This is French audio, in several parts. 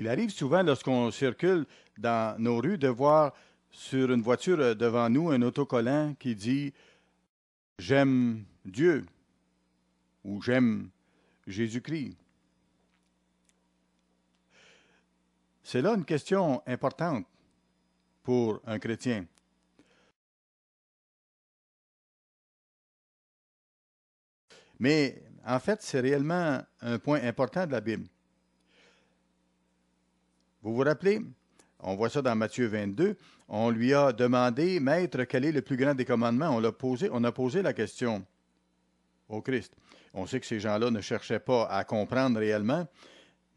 Il arrive souvent lorsqu'on circule dans nos rues de voir sur une voiture devant nous un autocollant qui dit J'aime Dieu ou J'aime Jésus-Christ. C'est là une question importante pour un chrétien. Mais en fait, c'est réellement un point important de la Bible. Vous vous rappelez, on voit ça dans Matthieu 22, on lui a demandé, Maître, quel est le plus grand des commandements? On a posé la question au Christ. On sait que ces gens-là ne cherchaient pas à comprendre réellement,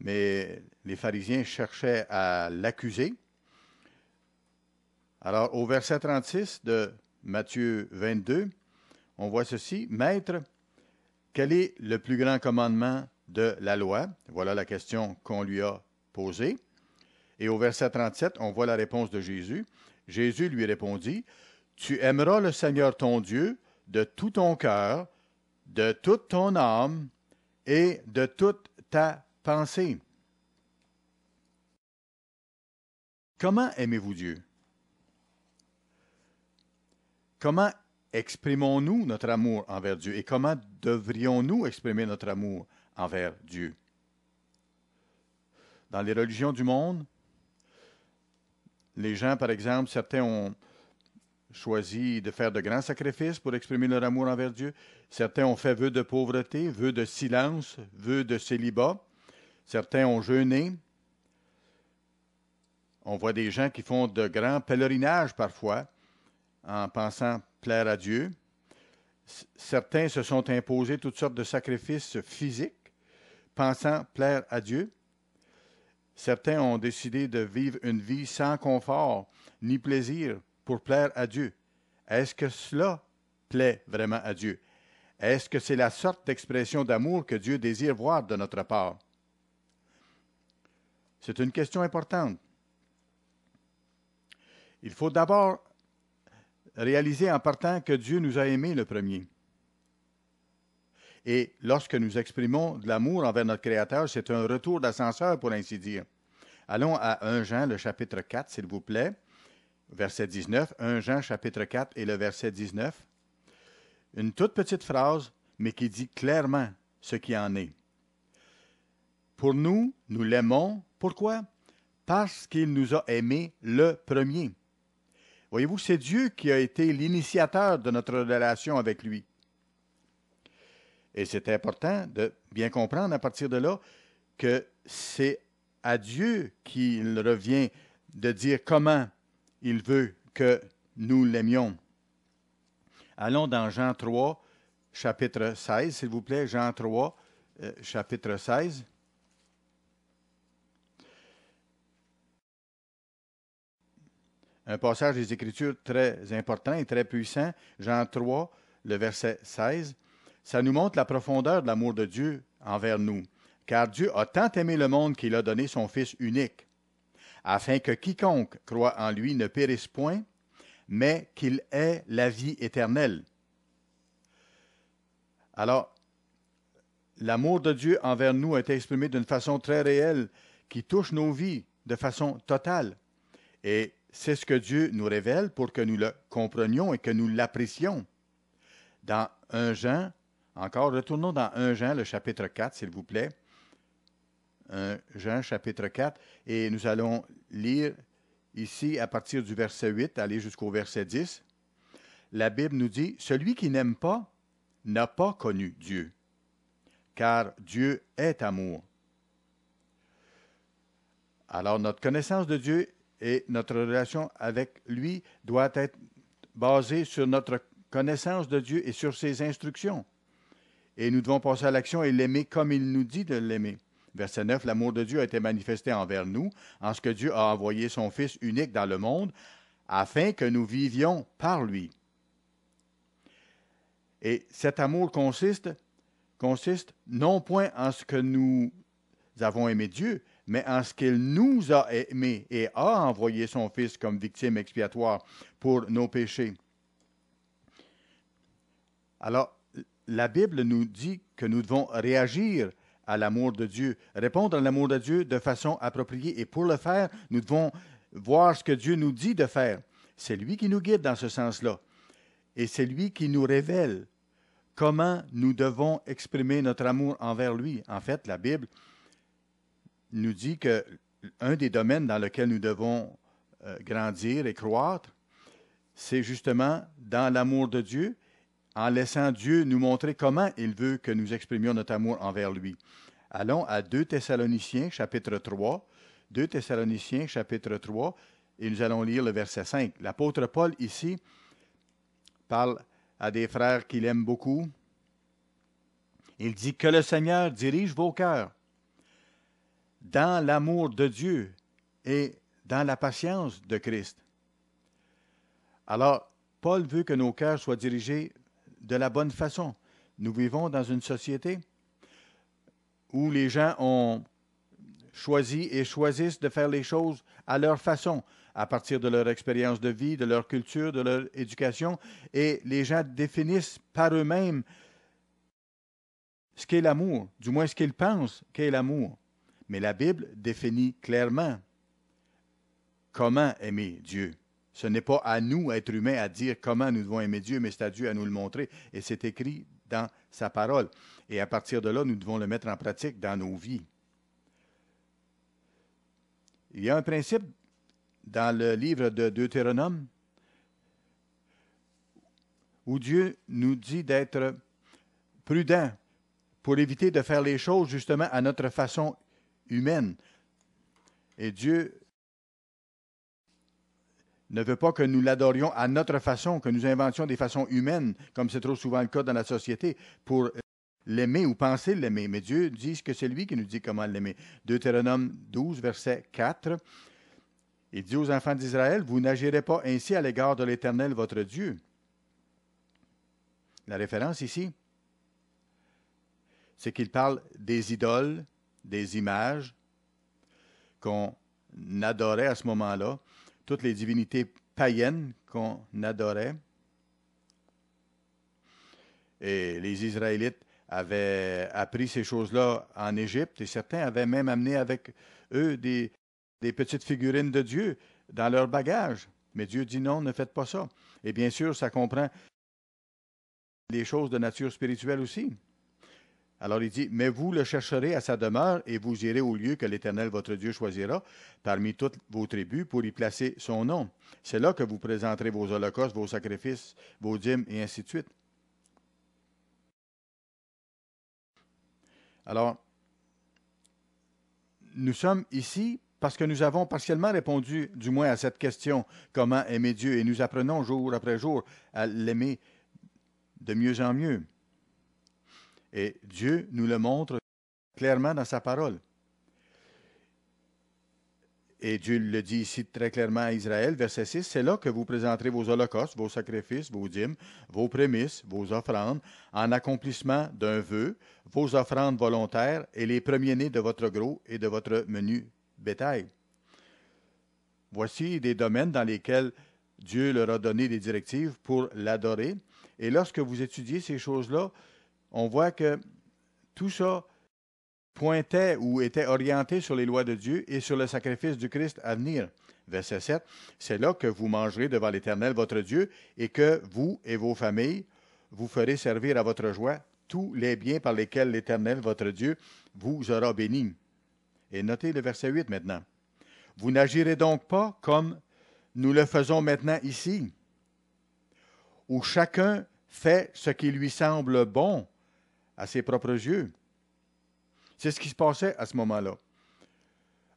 mais les pharisiens cherchaient à l'accuser. Alors, au verset 36 de Matthieu 22, on voit ceci, Maître, quel est le plus grand commandement de la loi? Voilà la question qu'on lui a posée. Et au verset 37, on voit la réponse de Jésus. Jésus lui répondit, Tu aimeras le Seigneur ton Dieu de tout ton cœur, de toute ton âme et de toute ta pensée. Comment aimez-vous Dieu? Comment exprimons-nous notre amour envers Dieu et comment devrions-nous exprimer notre amour envers Dieu? Dans les religions du monde, les gens, par exemple, certains ont choisi de faire de grands sacrifices pour exprimer leur amour envers Dieu. Certains ont fait vœu de pauvreté, vœu de silence, vœu de célibat. Certains ont jeûné. On voit des gens qui font de grands pèlerinages parfois en pensant plaire à Dieu. Certains se sont imposés toutes sortes de sacrifices physiques, pensant plaire à Dieu. Certains ont décidé de vivre une vie sans confort ni plaisir pour plaire à Dieu. Est-ce que cela plaît vraiment à Dieu? Est-ce que c'est la sorte d'expression d'amour que Dieu désire voir de notre part? C'est une question importante. Il faut d'abord réaliser en partant que Dieu nous a aimés le premier. Et lorsque nous exprimons de l'amour envers notre Créateur, c'est un retour d'ascenseur, pour ainsi dire. Allons à 1 Jean, le chapitre 4, s'il vous plaît, verset 19. 1 Jean, chapitre 4 et le verset 19. Une toute petite phrase, mais qui dit clairement ce qui en est. Pour nous, nous l'aimons. Pourquoi? Parce qu'il nous a aimés le premier. Voyez-vous, c'est Dieu qui a été l'initiateur de notre relation avec lui. Et c'est important de bien comprendre à partir de là que c'est à Dieu qu'il revient de dire comment il veut que nous l'aimions. Allons dans Jean 3, chapitre 16, s'il vous plaît. Jean 3, chapitre 16. Un passage des Écritures très important et très puissant. Jean 3, le verset 16. Ça nous montre la profondeur de l'amour de Dieu envers nous. Car Dieu a tant aimé le monde qu'il a donné son Fils unique, afin que quiconque croit en lui ne périsse point, mais qu'il ait la vie éternelle. Alors, l'amour de Dieu envers nous a été exprimé d'une façon très réelle, qui touche nos vies de façon totale. Et c'est ce que Dieu nous révèle pour que nous le comprenions et que nous l'apprécions. Dans 1 Jean, encore, retournons dans 1 Jean, le chapitre 4, s'il vous plaît. 1 Jean, chapitre 4, et nous allons lire ici à partir du verset 8, aller jusqu'au verset 10. La Bible nous dit, « Celui qui n'aime pas n'a pas connu Dieu, car Dieu est amour. » Alors, notre connaissance de Dieu et notre relation avec lui doit être basée sur notre connaissance de Dieu et sur ses instructions. Et nous devons passer à l'action et l'aimer comme il nous dit de l'aimer. Verset 9, l'amour de Dieu a été manifesté envers nous, en ce que Dieu a envoyé son Fils unique dans le monde, afin que nous vivions par lui. Et cet amour consiste non point en ce que nous avons aimé Dieu, mais en ce qu'il nous a aimés et a envoyé son Fils comme victime expiatoire pour nos péchés. Alors, la Bible nous dit que nous devons réagir à l'amour de Dieu, répondre à l'amour de Dieu de façon appropriée. Et pour le faire, nous devons voir ce que Dieu nous dit de faire. C'est lui qui nous guide dans ce sens-là. Et c'est lui qui nous révèle comment nous devons exprimer notre amour envers lui. En fait, la Bible nous dit que un des domaines dans lequel nous devons grandir et croître, c'est justement dans l'amour de Dieu, en laissant Dieu nous montrer comment il veut que nous exprimions notre amour envers lui. Allons à 2 Thessaloniciens, chapitre 3. 2 Thessaloniciens, chapitre 3, et nous allons lire le verset 5. L'apôtre Paul, ici, parle à des frères qu'il aime beaucoup. Il dit que le Seigneur dirige vos cœurs dans l'amour de Dieu et dans la patience de Christ. Alors, Paul veut que nos cœurs soient dirigés de la bonne façon. Nous vivons dans une société où les gens ont choisi et choisissent de faire les choses à leur façon, à partir de leur expérience de vie, de leur culture, de leur éducation, et les gens définissent par eux-mêmes ce qu'est l'amour, du moins ce qu'ils pensent qu'est l'amour. Mais la Bible définit clairement comment aimer Dieu. Ce n'est pas à nous, êtres humains, à dire comment nous devons aimer Dieu, mais c'est à Dieu à nous le montrer. Et c'est écrit dans sa parole. Et à partir de là, nous devons le mettre en pratique dans nos vies. Il y a un principe dans le livre de Deutéronome où Dieu nous dit d'être prudents pour éviter de faire les choses justement à notre façon humaine. Et Dieu ne veut pas que nous l'adorions à notre façon, que nous inventions des façons humaines, comme c'est trop souvent le cas dans la société, pour l'aimer ou penser l'aimer. Mais Dieu dit que c'est lui qui nous dit comment l'aimer. Deutéronome 12, verset 4, il dit aux enfants d'Israël, « Vous n'agirez pas ainsi à l'égard de l'Éternel, votre Dieu. » La référence ici, c'est qu'il parle des idoles, des images qu'on adorait à ce moment-là, toutes les divinités païennes qu'on adorait. Et les Israélites avaient appris ces choses-là en Égypte et certains avaient même amené avec eux des petites figurines de Dieu dans leur bagage. Mais Dieu dit non, ne faites pas ça. Et bien sûr, ça comprend les choses de nature spirituelle aussi. Alors il dit, mais vous le chercherez à sa demeure et vous irez au lieu que l'Éternel votre Dieu choisira parmi toutes vos tribus pour y placer son nom. C'est là que vous présenterez vos holocaustes, vos sacrifices, vos dîmes et ainsi de suite. Alors, nous sommes ici parce que nous avons partiellement répondu, du moins à cette question, comment aimer Dieu, et nous apprenons jour après jour à l'aimer de mieux en mieux. Et Dieu nous le montre clairement dans sa parole. Et Dieu le dit ici très clairement à Israël, verset 6, « C'est là que vous présenterez vos holocaustes, vos sacrifices, vos dîmes, vos prémices, vos offrandes, en accomplissement d'un vœu, vos offrandes volontaires et les premiers-nés de votre gros et de votre menu bétail. » Voici des domaines dans lesquels Dieu leur a donné des directives pour l'adorer. Et lorsque vous étudiez ces choses-là, on voit que tout ça pointait ou était orienté sur les lois de Dieu et sur le sacrifice du Christ à venir. Verset 7, « C'est là que vous mangerez devant l'Éternel votre Dieu et que vous et vos familles vous ferez servir à votre joie tous les biens par lesquels l'Éternel votre Dieu vous aura béni. » Et notez le verset 8 maintenant. « Vous n'agirez donc pas comme nous le faisons maintenant ici, où chacun fait ce qui lui semble bon à ses propres yeux. » C'est ce qui se passait à ce moment-là.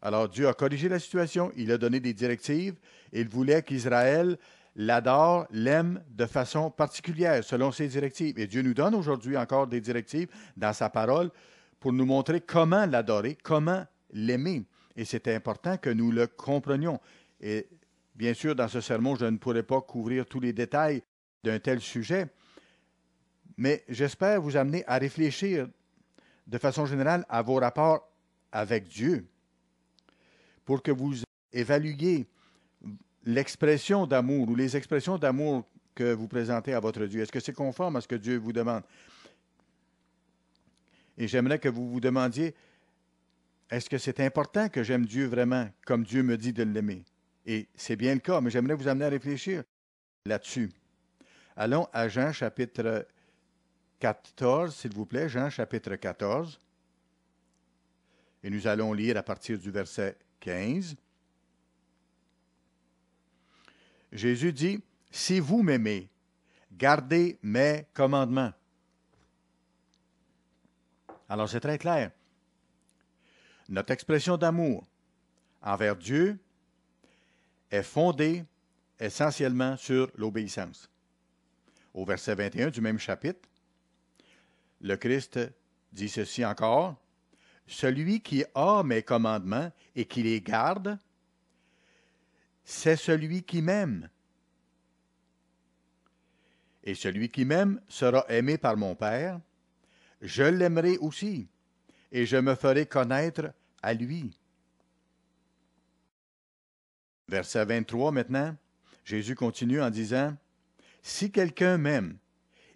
Alors Dieu a corrigé la situation, il a donné des directives, et il voulait qu'Israël l'adore, l'aime de façon particulière, selon ses directives. Et Dieu nous donne aujourd'hui encore des directives dans sa parole pour nous montrer comment l'adorer, comment l'aimer. Et c'est important que nous le comprenions. Et bien sûr, dans ce sermon, je ne pourrai pas couvrir tous les détails d'un tel sujet, mais j'espère vous amener à réfléchir de façon générale à vos rapports avec Dieu, pour que vous évaluiez l'expression d'amour ou les expressions d'amour que vous présentez à votre Dieu. Est-ce que c'est conforme à ce que Dieu vous demande? Et j'aimerais que vous vous demandiez, est-ce que c'est important que j'aime Dieu vraiment comme Dieu me dit de l'aimer? Et c'est bien le cas, mais j'aimerais vous amener à réfléchir là-dessus. Allons à Jean chapitre 14, s'il vous plaît, Jean chapitre 14. Et nous allons lire à partir du verset 15. Jésus dit, « Si vous m'aimez, gardez mes commandements. » Alors c'est très clair. Notre expression d'amour envers Dieu est fondée essentiellement sur l'obéissance. Au verset 21 du même chapitre, le Christ dit ceci encore, « Celui qui a mes commandements et qui les garde, c'est celui qui m'aime. Et celui qui m'aime sera aimé par mon Père. Je l'aimerai aussi, et je me ferai connaître à lui. » Verset 23 maintenant, Jésus continue en disant, « Si quelqu'un m'aime,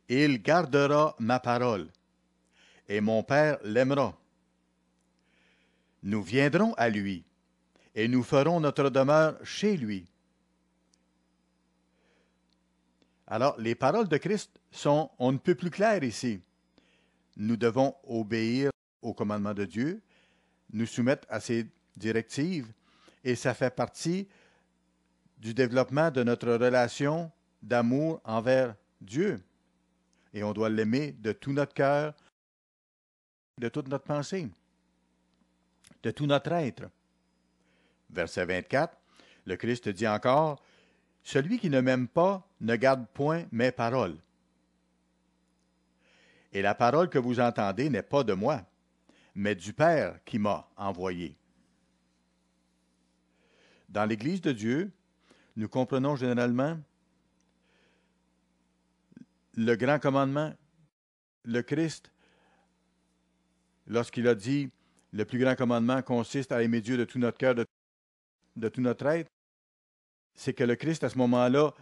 il gardera ma parole, et mon Père l'aimera. Nous viendrons à lui, et nous ferons notre demeure chez lui. » Alors, les paroles de Christ sont on ne peut plus claires ici. Nous devons obéir aux commandements de Dieu, nous soumettre à ses directives, et ça fait partie du développement de notre relation d'amour envers Dieu. Et on doit l'aimer de tout notre cœur, de toute notre pensée, de tout notre être. Verset 24, le Christ dit encore, « Celui qui ne m'aime pas ne garde point mes paroles. Et la parole que vous entendez n'est pas de moi, mais du Père qui m'a envoyé. » Dans l'Église de Dieu, nous comprenons généralement le grand commandement. Le Christ, lorsqu'il a dit « Le plus grand commandement consiste à aimer Dieu de tout notre cœur, de tout notre être », c'est que le Christ, à ce moment-là,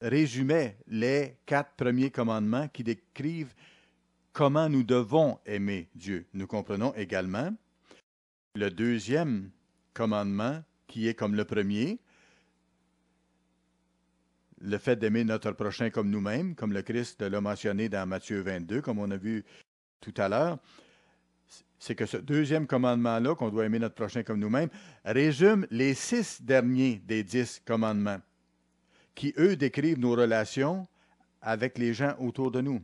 résumait les 4 premiers commandements qui décrivent comment nous devons aimer Dieu. Nous comprenons également le deuxième commandement qui est comme le premier, le fait d'aimer notre prochain comme nous-mêmes, comme le Christ l'a mentionné dans Matthieu 22, comme on a vu tout à l'heure. C'est que ce deuxième commandement-là, qu'on doit aimer notre prochain comme nous-mêmes, résume les 6 derniers des 10 commandements, qui, eux, décrivent nos relations avec les gens autour de nous.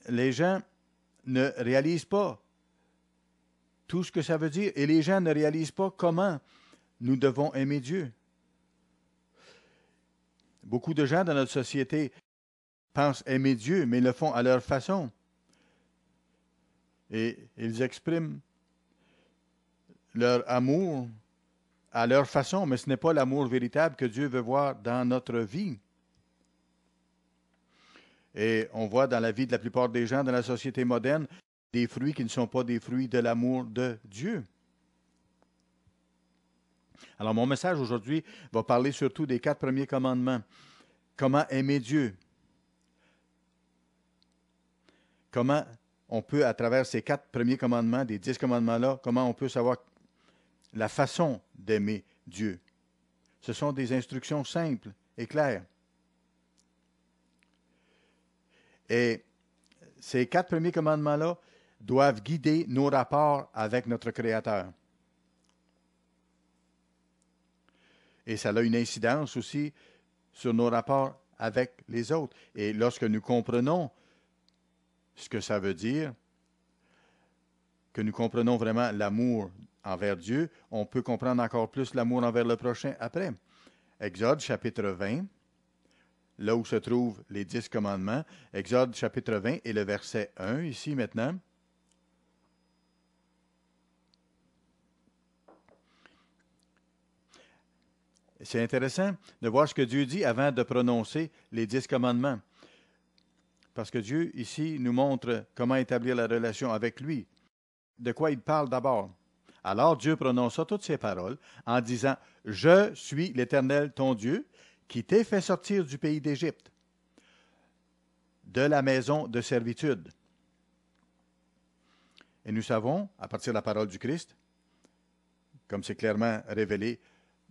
Les gens ne réalisent pas tout ce que ça veut dire, et les gens ne réalisent pas comment nous devons aimer Dieu. Beaucoup de gens dans notre société pensent aimer Dieu, mais le font à leur façon. Et ils expriment leur amour à leur façon, mais ce n'est pas l'amour véritable que Dieu veut voir dans notre vie. Et on voit dans la vie de la plupart des gens dans la société moderne des fruits qui ne sont pas des fruits de l'amour de Dieu. Alors mon message aujourd'hui va parler surtout des 4 premiers commandements. Comment aimer Dieu? Comment on peut, à travers ces 4 premiers commandements, des 10 commandements-là, comment on peut savoir la façon d'aimer Dieu? Ce sont des instructions simples et claires. Et ces 4 premiers commandements-là doivent guider nos rapports avec notre Créateur. Et ça a une incidence aussi sur nos rapports avec les autres. Et lorsque nous comprenons ce que ça veut dire, que nous comprenons vraiment l'amour envers Dieu, on peut comprendre encore plus l'amour envers le prochain après. Exode chapitre 20, là où se trouvent les 10 commandements. Exode chapitre 20 et le verset 1 ici maintenant. C'est intéressant de voir ce que Dieu dit avant de prononcer les 10 commandements. Parce que Dieu, ici, nous montre comment établir la relation avec lui. De quoi il parle d'abord? Alors Dieu prononça toutes ces paroles en disant « Je suis l'Éternel ton Dieu, qui t'ai fait sortir du pays d'Égypte, de la maison de servitude. Et nous savons, à partir de la parole du Christ, comme c'est clairement révélé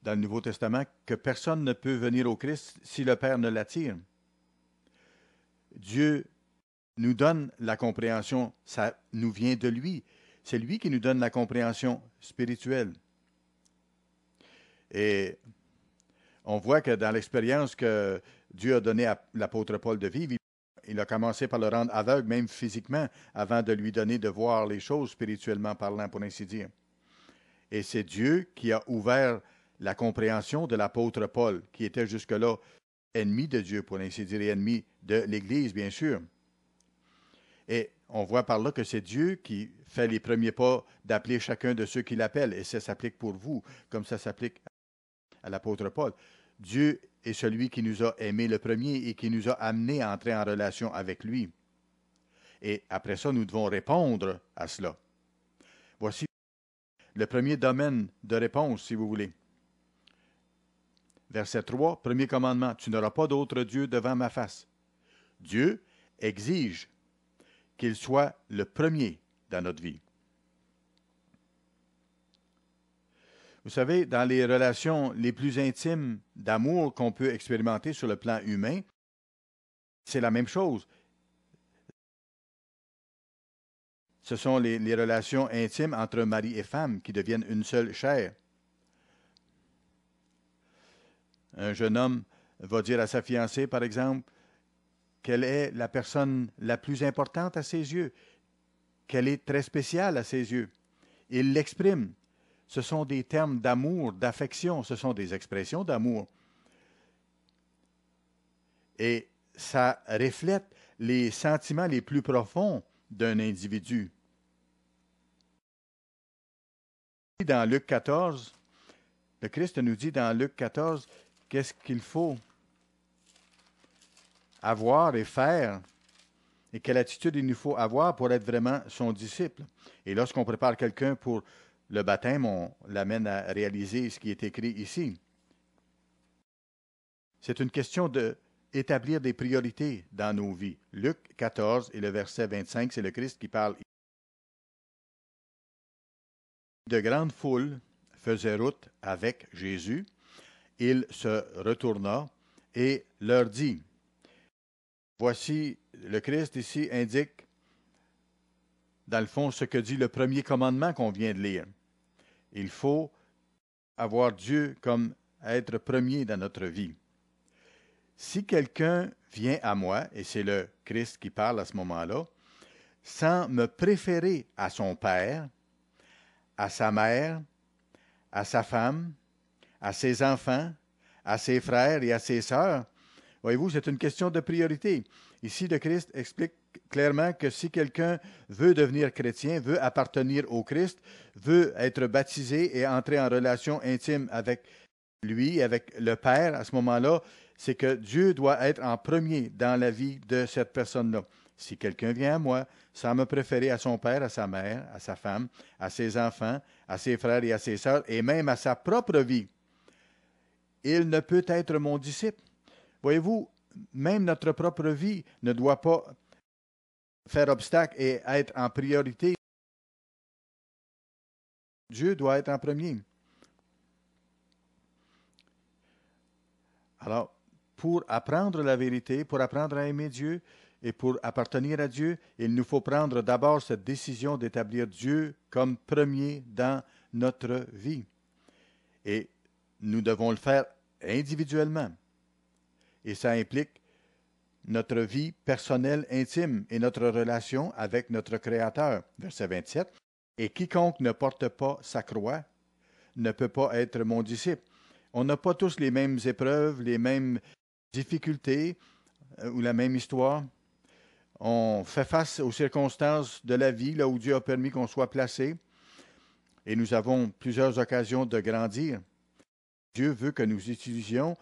dans le Nouveau Testament, que personne ne peut venir au Christ si le Père ne l'attire. Dieu nous donne la compréhension, ça nous vient de lui. C'est lui qui nous donne la compréhension spirituelle. Et on voit que dans l'expérience que Dieu a donnée à l'apôtre Paul de vivre, il a commencé par le rendre aveugle, même physiquement, avant de lui donner de voir les choses spirituellement parlant, pour ainsi dire. Et c'est Dieu qui a ouvert la compréhension de l'apôtre Paul, qui était jusque-là ennemi de Dieu, pour ainsi dire, et ennemi de l'Église, bien sûr. Et on voit par là que c'est Dieu qui fait les premiers pas d'appeler chacun de ceux qui l'appellent, et ça s'applique pour vous, comme ça s'applique à l'apôtre Paul. Dieu est celui qui nous a aimés le premier et qui nous a amenés à entrer en relation avec lui. Et après ça, nous devons répondre à cela. Voici le premier domaine de réponse, si vous voulez. Verset 3, premier commandement, « Tu n'auras pas d'autre Dieu devant ma face. » Dieu exige qu'il soit le premier dans notre vie. Vous savez, dans les relations les plus intimes d'amour qu'on peut expérimenter sur le plan humain, c'est la même chose. Ce sont les relations intimes entre mari et femme qui deviennent une seule chair. Un jeune homme va dire à sa fiancée, par exemple, qu'elle est la personne la plus importante à ses yeux, qu'elle est très spéciale à ses yeux. Il l'exprime. Ce sont des termes d'amour, d'affection, ce sont des expressions d'amour. Et ça reflète les sentiments les plus profonds d'un individu. Dans Luc 14, le Christ nous dit dans Luc 14, qu'est-ce qu'il faut avoir et faire et quelle attitude il nous faut avoir pour être vraiment son disciple. Et lorsqu'on prépare quelqu'un pour le baptême, on l'amène à réaliser ce qui est écrit ici. C'est une question d'établir des priorités dans nos vies. Luc 14 et le verset 25, c'est le Christ qui parle. De grandes foules faisaient route avec Jésus. Il se retourna et leur dit, voici, le Christ ici indique, dans le fond, ce que dit le premier commandement qu'on vient de lire. Il faut avoir Dieu comme être premier dans notre vie. Si quelqu'un vient à moi, et c'est le Christ qui parle à ce moment-là, sans me préférer à son père, à sa mère, à sa femme, à ses enfants, à ses frères et à ses sœurs, voyez-vous, c'est une question de priorité. Ici, le Christ explique clairement que si quelqu'un veut devenir chrétien, veut appartenir au Christ, veut être baptisé et entrer en relation intime avec lui, avec le Père, à ce moment-là, c'est que Dieu doit être en premier dans la vie de cette personne-là. Si quelqu'un vient à moi sans me préférer à son père, à sa mère, à sa femme, à ses enfants, à ses frères et à ses sœurs, et même à sa propre vie, il ne peut être mon disciple. Voyez-vous, même notre propre vie ne doit pas faire obstacle et être en priorité. Dieu doit être en premier. Alors, pour apprendre la vérité, pour apprendre à aimer Dieu et pour appartenir à Dieu, il nous faut prendre d'abord cette décision d'établir Dieu comme premier dans notre vie. Et nous devons le faire individuellement. Et ça implique notre vie personnelle intime et notre relation avec notre Créateur. Verset 27. Et quiconque ne porte pas sa croix ne peut pas être mon disciple. On n'a pas tous les mêmes épreuves, les mêmes difficultés ou la même histoire. On fait face aux circonstances de la vie, là où Dieu a permis qu'on soit placé. Et nous avons plusieurs occasions de grandir. Dieu veut que nous utilisions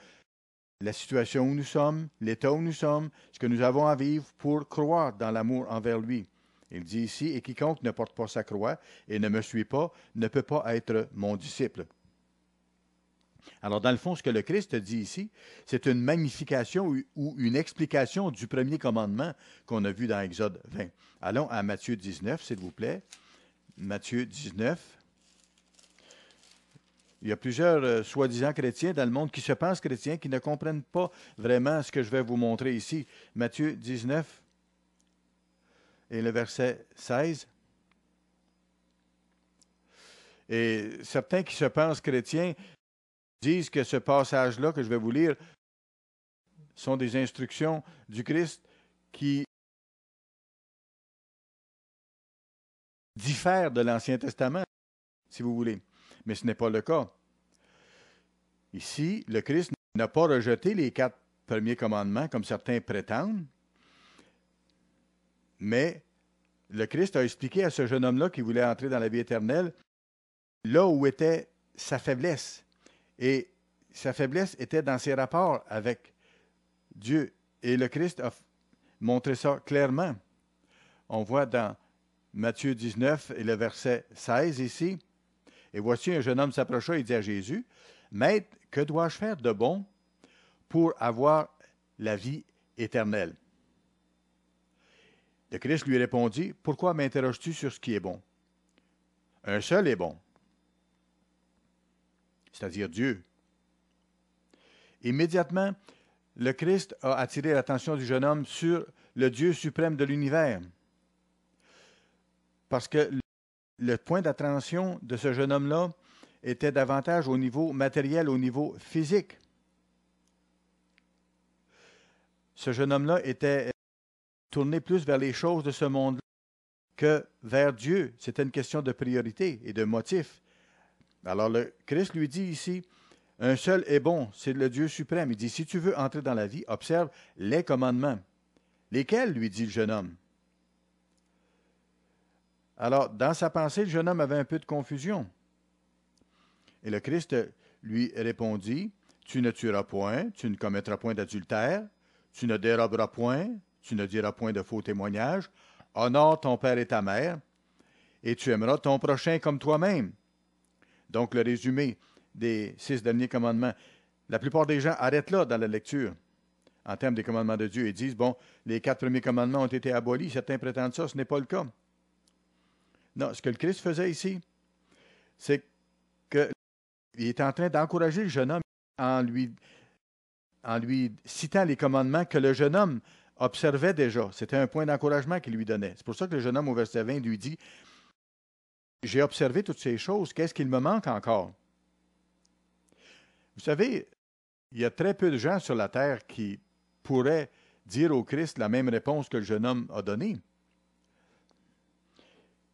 la situation où nous sommes, l'état où nous sommes, ce que nous avons à vivre pour croire dans l'amour envers lui. Il dit ici, et quiconque ne porte pas sa croix et ne me suit pas, ne peut pas être mon disciple. Alors, dans le fond, ce que le Christ dit ici, c'est une magnification ou une explication du premier commandement qu'on a vu dans Exode 20. Allons à Matthieu 19, s'il vous plaît. Matthieu 19. Il y a plusieurs soi-disant chrétiens dans le monde qui se pensent chrétiens, qui ne comprennent pas vraiment ce que je vais vous montrer ici. Matthieu 19 et le verset 16. Et certains qui se pensent chrétiens disent que ce passage-là que je vais vous lire sont des instructions du Christ qui diffèrent de l'Ancien Testament, si vous voulez. Mais ce n'est pas le cas. Ici, le Christ n'a pas rejeté les 4 premiers commandements, comme certains prétendent, mais le Christ a expliqué à ce jeune homme-là qui voulait entrer dans la vie éternelle là où était sa faiblesse. Et sa faiblesse était dans ses rapports avec Dieu. Et le Christ a montré ça clairement. On voit dans Matthieu 19 et le verset 16 ici. Et voici un jeune homme s'approcha et dit à Jésus, « Maître, que dois-je faire de bon pour avoir la vie éternelle? » Le Christ lui répondit, « Pourquoi m'interroges-tu sur ce qui est bon? Un seul est bon, c'est-à-dire Dieu. » Immédiatement, le Christ a attiré l'attention du jeune homme sur le Dieu suprême de l'univers. Parce que le point d'attention de ce jeune homme-là était davantage au niveau matériel, au niveau physique. Ce jeune homme-là était tourné plus vers les choses de ce monde que vers Dieu. C'était une question de priorité et de motif. Alors le Christ lui dit ici, un seul est bon, c'est le Dieu suprême. Il dit, si tu veux entrer dans la vie, observe les commandements. Lesquels, lui dit le jeune homme? Alors, dans sa pensée, le jeune homme avait un peu de confusion. Et le Christ lui répondit, tu ne tueras point, tu ne commettras point d'adultère, tu ne déroberas point, tu ne diras point de faux témoignages, honore ton père et ta mère, et tu aimeras ton prochain comme toi-même. Donc, le résumé des 6 derniers commandements. La plupart des gens arrêtent là dans la lecture, en termes des commandements de Dieu, et disent, bon, les 4 premiers commandements ont été abolis. Certains prétendent ça, ce n'est pas le cas. Non, ce que le Christ faisait ici, c'est qu'il est en train d'encourager le jeune homme en lui citant les commandements que le jeune homme observait déjà. C'était un point d'encouragement qu'il lui donnait. C'est pour ça que le jeune homme, au verset 20, lui dit, « J'ai observé toutes ces choses, qu'est-ce qu'il me manque encore? » Vous savez, il y a très peu de gens sur la terre qui pourraient dire au Christ la même réponse que le jeune homme a donnée.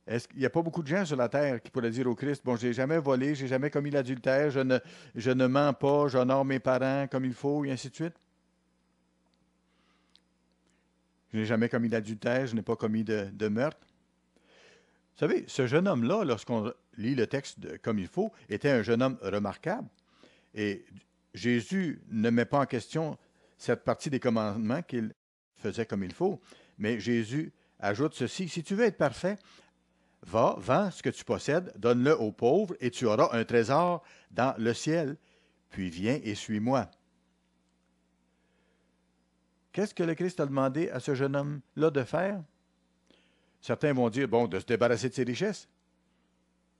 Est-ce qu'il n'y a pas beaucoup de gens sur la terre qui pourraient dire au Christ, bon, je n'ai jamais volé, je n'ai jamais commis l'adultère, je ne mens pas, j'honore mes parents comme il faut, et ainsi de suite? Je n'ai jamais commis d'adultère, je n'ai pas commis de meurtre. Vous savez, ce jeune homme-là, lorsqu'on lit le texte comme il faut, était un jeune homme remarquable. Et Jésus ne met pas en question cette partie des commandements qu'il faisait comme il faut, mais Jésus ajoute ceci, si tu veux être parfait, va, vends ce que tu possèdes, donne-le aux pauvres, et tu auras un trésor dans le ciel. Puis viens et suis-moi. Qu'est-ce que le Christ a demandé à ce jeune homme-là de faire? Certains vont dire, bon, de se débarrasser de ses richesses.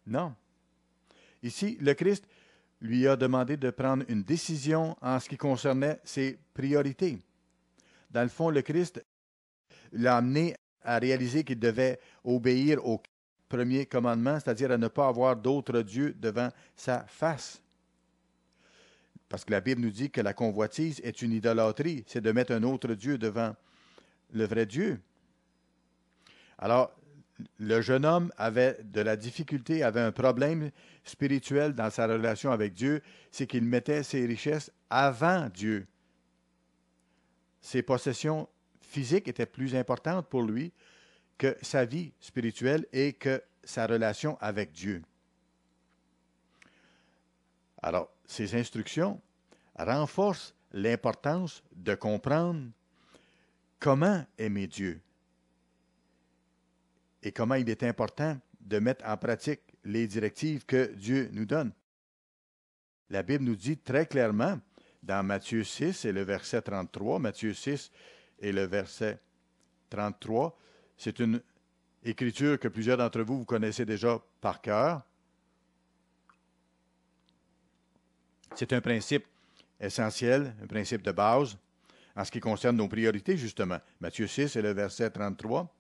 Non. Ici, le Christ lui a demandé de prendre une décision en ce qui concernait ses priorités. Dans le fond, le Christ l'a amené à réaliser qu'il devait obéir au premier commandement, c'est-à-dire à ne pas avoir d'autres dieux devant sa face. Parce que la Bible nous dit que la convoitise est une idolâtrie, c'est de mettre un autre Dieu devant le vrai Dieu. Alors, le jeune homme avait de la difficulté, avait un problème spirituel dans sa relation avec Dieu, c'est qu'il mettait ses richesses avant Dieu. Ses possessions physiques étaient plus importantes pour lui que sa vie spirituelle et que sa relation avec Dieu. Alors, ces instructions renforcent l'importance de comprendre comment aimer Dieu et comment il est important de mettre en pratique les directives que Dieu nous donne. La Bible nous dit très clairement dans Matthieu 6 et le verset 33, Matthieu 6 et le verset 33, c'est une écriture que plusieurs d'entre vous, vous connaissez déjà par cœur. C'est un principe essentiel, un principe de base en ce qui concerne nos priorités, justement. Matthieu 6 et le verset 33.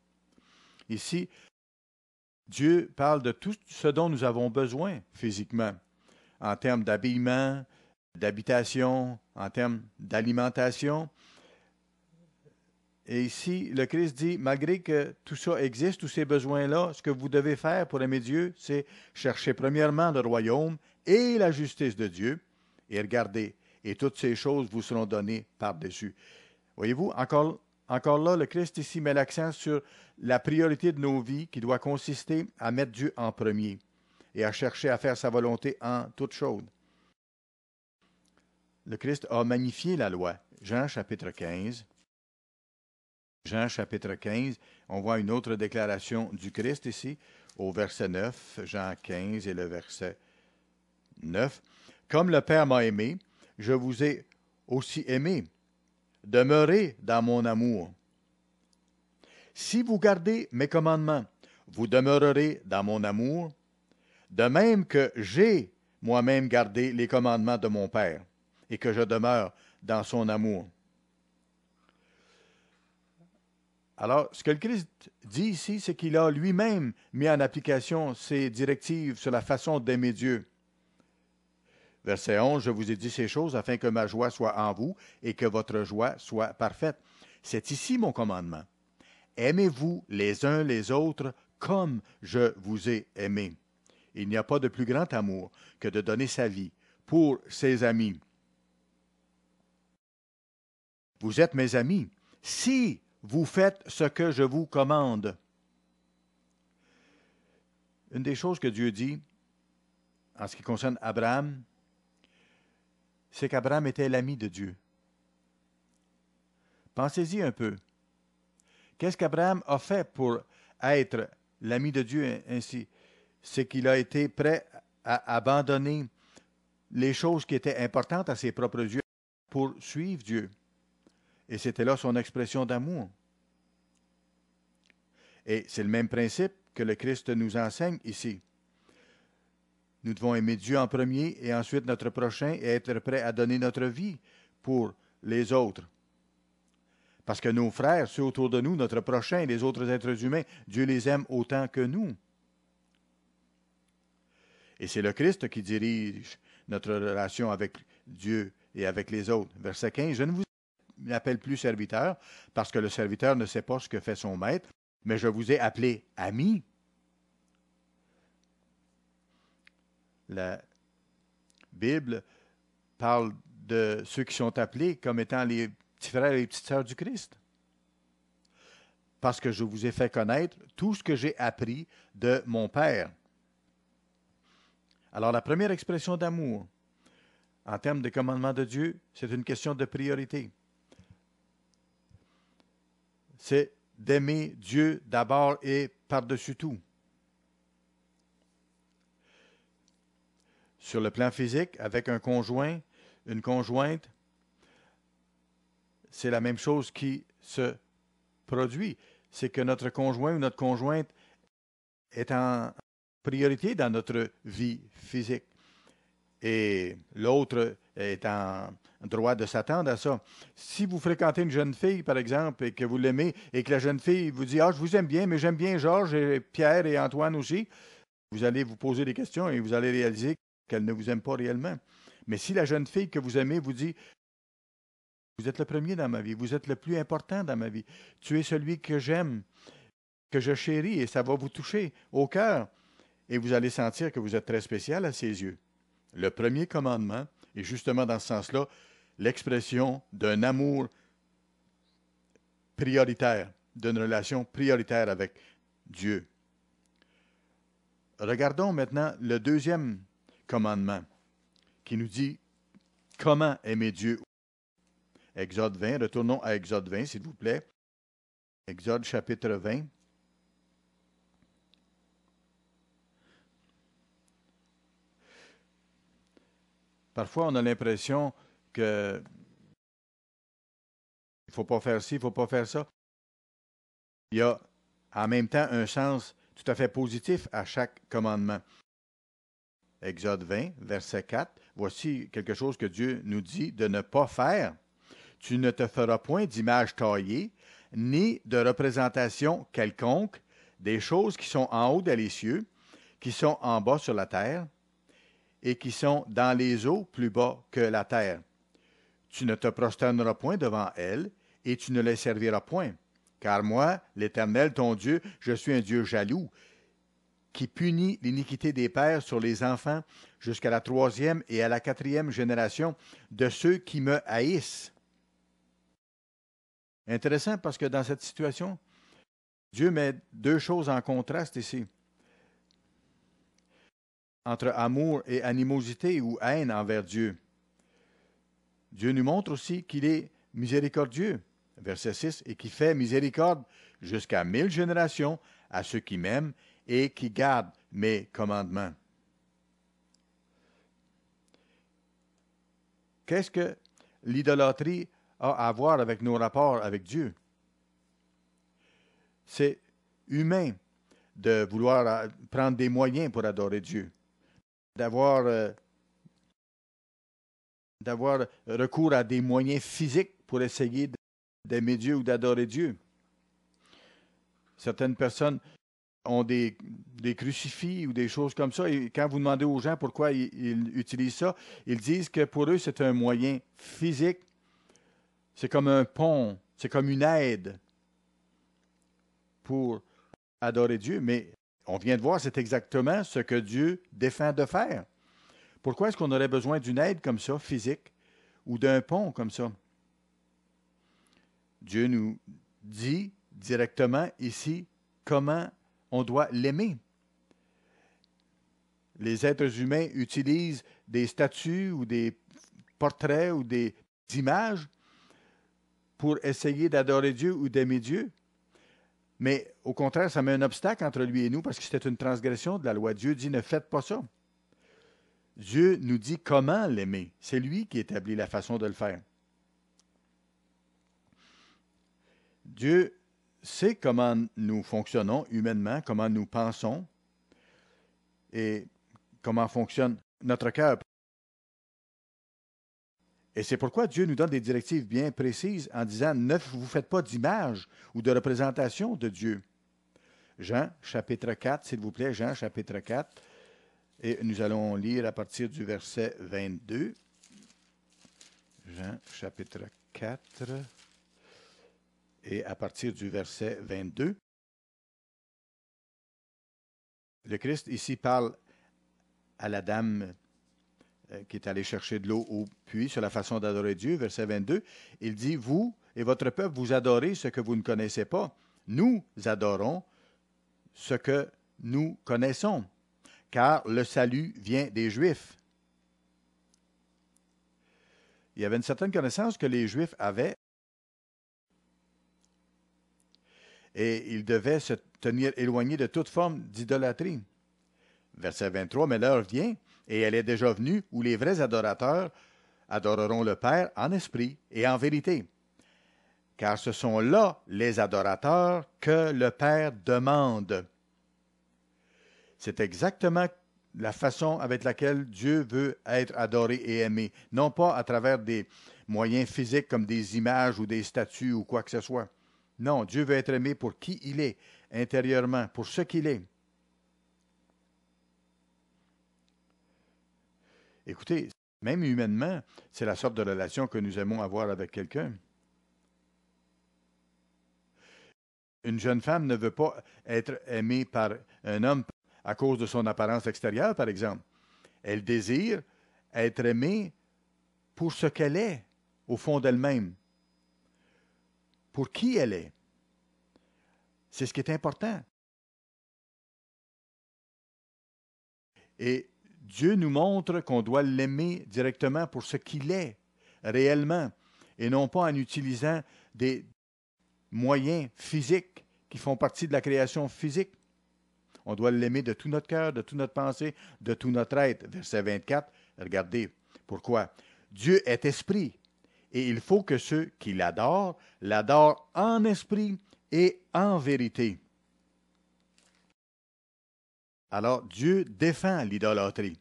Ici, Dieu parle de tout ce dont nous avons besoin physiquement, en termes d'habillement, d'habitation, en termes d'alimentation. Et ici, le Christ dit, malgré que tout ça existe, tous ces besoins-là, ce que vous devez faire pour aimer Dieu, c'est chercher premièrement le royaume et la justice de Dieu, et regardez, et toutes ces choses vous seront données par-dessus. Voyez-vous, encore là, le Christ ici met l'accent sur la priorité de nos vies qui doit consister à mettre Dieu en premier et à chercher à faire sa volonté en toutes choses. Le Christ a magnifié la loi. Jean chapitre 15. Jean chapitre 15, on voit une autre déclaration du Christ ici, au verset 9, Jean 15 et le verset 9. Comme le Père m'a aimé, je vous ai aussi aimé. Demeurez dans mon amour. Si vous gardez mes commandements, vous demeurerez dans mon amour, de même que j'ai moi-même gardé les commandements de mon Père et que je demeure dans son amour. Alors, ce que le Christ dit ici, c'est qu'il a lui-même mis en application ses directives sur la façon d'aimer Dieu. Verset 11, je vous ai dit ces choses afin que ma joie soit en vous et que votre joie soit parfaite. C'est ici mon commandement. Aimez-vous les uns les autres comme je vous ai aimé. Il n'y a pas de plus grand amour que de donner sa vie pour ses amis. Vous êtes mes amis si vous faites ce que je vous commande. Une des choses que Dieu dit en ce qui concerne Abraham, c'est qu'Abraham était l'ami de Dieu. Pensez-y un peu. Qu'est-ce qu'Abraham a fait pour être l'ami de Dieu ainsi? C'est qu'il a été prêt à abandonner les choses qui étaient importantes à ses propres yeux pour suivre Dieu. Et c'était là son expression d'amour. Et c'est le même principe que le Christ nous enseigne ici. Nous devons aimer Dieu en premier et ensuite notre prochain et être prêts à donner notre vie pour les autres. Parce que nos frères, ceux autour de nous, notre prochain et les autres êtres humains, Dieu les aime autant que nous. Et c'est le Christ qui dirige notre relation avec Dieu et avec les autres. Verset 15, je ne vous appelle plus serviteur parce que le serviteur ne sait pas ce que fait son maître, mais je vous ai appelé ami. La Bible parle de ceux qui sont appelés comme étant les petits frères et les petites sœurs du Christ. Parce que je vous ai fait connaître tout ce que j'ai appris de mon Père. Alors, la première expression d'amour, en termes de commandement de Dieu, c'est une question de priorité. C'est d'aimer Dieu d'abord et par-dessus tout. Sur le plan physique, avec un conjoint, une conjointe, c'est la même chose qui se produit. C'est que notre conjoint ou notre conjointe est en priorité dans notre vie physique. Et l'autre est en droit de s'attendre à ça. Si vous fréquentez une jeune fille, par exemple, et que vous l'aimez, et que la jeune fille vous dit « Ah, je vous aime bien, mais j'aime bien Georges et Pierre et Antoine aussi », vous allez vous poser des questions et vous allez réaliser qu'elle ne vous aime pas réellement. Mais si la jeune fille que vous aimez vous dit « Vous êtes le premier dans ma vie, vous êtes le plus important dans ma vie, tu es celui que j'aime, que je chéris, et ça va vous toucher au cœur, et vous allez sentir que vous êtes très spécial à ses yeux. » Le premier commandement est justement dans ce sens-là l'expression d'un amour prioritaire, d'une relation prioritaire avec Dieu. Regardons maintenant le deuxième commandement qui nous dit comment aimer Dieu. Exode 20, retournons à Exode 20, s'il vous plaît. Exode chapitre 20. Parfois, on a l'impression que il ne faut pas faire ci, il ne faut pas faire ça. Il y a en même temps un sens tout à fait positif à chaque commandement. Exode 20, verset 4. Voici quelque chose que Dieu nous dit de ne pas faire. Tu ne te feras point d'image taillée, ni de représentation quelconque des choses qui sont en haut dans les cieux, qui sont en bas sur la terre, et qui sont dans les eaux plus bas que la terre. Tu ne te prosterneras point devant elles, et tu ne les serviras point. Car moi, l'Éternel, ton Dieu, je suis un Dieu jaloux, qui punit l'iniquité des pères sur les enfants jusqu'à la 3e et à la 4e génération de ceux qui me haïssent. Intéressant parce que dans cette situation, Dieu met deux choses en contraste ici. Entre amour et animosité ou haine envers Dieu. Dieu nous montre aussi qu'il est miséricordieux, verset 6, et qui fait miséricorde jusqu'à 1000 générations à ceux qui m'aiment et qui gardent mes commandements. Qu'est-ce que l'idolâtrie a à voir avec nos rapports avec Dieu? C'est humain de vouloir prendre des moyens pour adorer Dieu, d'avoir recours à des moyens physiques pour essayer d'aimer Dieu ou d'adorer Dieu. Certaines personnes ont des crucifix ou des choses comme ça, et quand vous demandez aux gens pourquoi ils utilisent ça, ils disent que pour eux, c'est un moyen physique, c'est comme un pont, c'est comme une aide pour adorer Dieu, mais on vient de voir, c'est exactement ce que Dieu défend de faire. Pourquoi est-ce qu'on aurait besoin d'une aide comme ça, physique, ou d'un pont comme ça? Dieu nous dit directement ici comment on doit l'aimer. Les êtres humains utilisent des statues ou des portraits ou des images pour essayer d'adorer Dieu ou d'aimer Dieu. Mais au contraire, ça met un obstacle entre lui et nous parce que c'était une transgression de la loi. Dieu dit ne faites pas ça. Dieu nous dit comment l'aimer. C'est lui qui établit la façon de le faire. Dieu sait comment nous fonctionnons humainement, comment nous pensons et comment fonctionne notre cœur. Et c'est pourquoi Dieu nous donne des directives bien précises en disant ne vous faites pas d'image ou de représentation de Dieu. Jean, chapitre 4, s'il vous plaît, Jean, chapitre 4. Et nous allons lire à partir du verset 22. Jean, chapitre 4. Et à partir du verset 22. Le Christ ici parle à la dame qui est allée chercher de l'eau au puits sur la façon d'adorer Dieu, verset 22. Il dit, vous et votre peuple, vous adorez ce que vous ne connaissez pas. Nous adorons ce que nous connaissons, car le salut vient des Juifs. Il y avait une certaine connaissance que les Juifs avaient et ils devaient se tenir éloignés de toute forme d'idolâtrie. Verset 23, mais l'heure vient, et elle est déjà venue, où les vrais adorateurs adoreront le Père en esprit et en vérité. Car ce sont là les adorateurs que le Père demande. C'est exactement la façon avec laquelle Dieu veut être adoré et aimé, non pas à travers des moyens physiques comme des images ou des statues ou quoi que ce soit. Non, Dieu veut être aimé pour qui il est, intérieurement, pour ce qu'il est. Écoutez, même humainement, c'est la sorte de relation que nous aimons avoir avec quelqu'un. Une jeune femme ne veut pas être aimée par un homme à cause de son apparence extérieure, par exemple. Elle désire être aimée pour ce qu'elle est, au fond d'elle-même. Pour qui elle est. C'est ce qui est important. Et Dieu nous montre qu'on doit l'aimer directement pour ce qu'il est, réellement, et non pas en utilisant des moyens physiques qui font partie de la création physique. On doit l'aimer de tout notre cœur, de toute notre pensée, de tout notre être. Verset 24, regardez. Pourquoi? Dieu est esprit, et il faut que ceux qui l'adorent, l'adorent en esprit et en vérité. Alors, Dieu défend l'idolâtrie.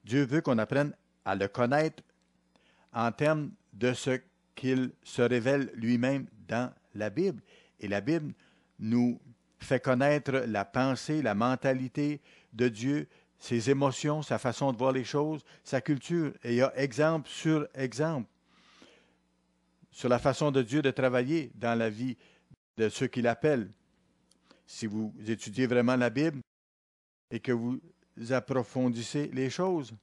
Dieu veut qu'on apprenne à le connaître en termes de ce qu'il se révèle lui-même dans la Bible. Et la Bible nous fait connaître la pensée, la mentalité de Dieu, ses émotions, sa façon de voir les choses, sa culture. Et il y a exemple sur exemple sur la façon de Dieu de travailler dans la vie de ceux qu'il appelle. Si vous étudiez vraiment la Bible et que vous approfondissez les choses,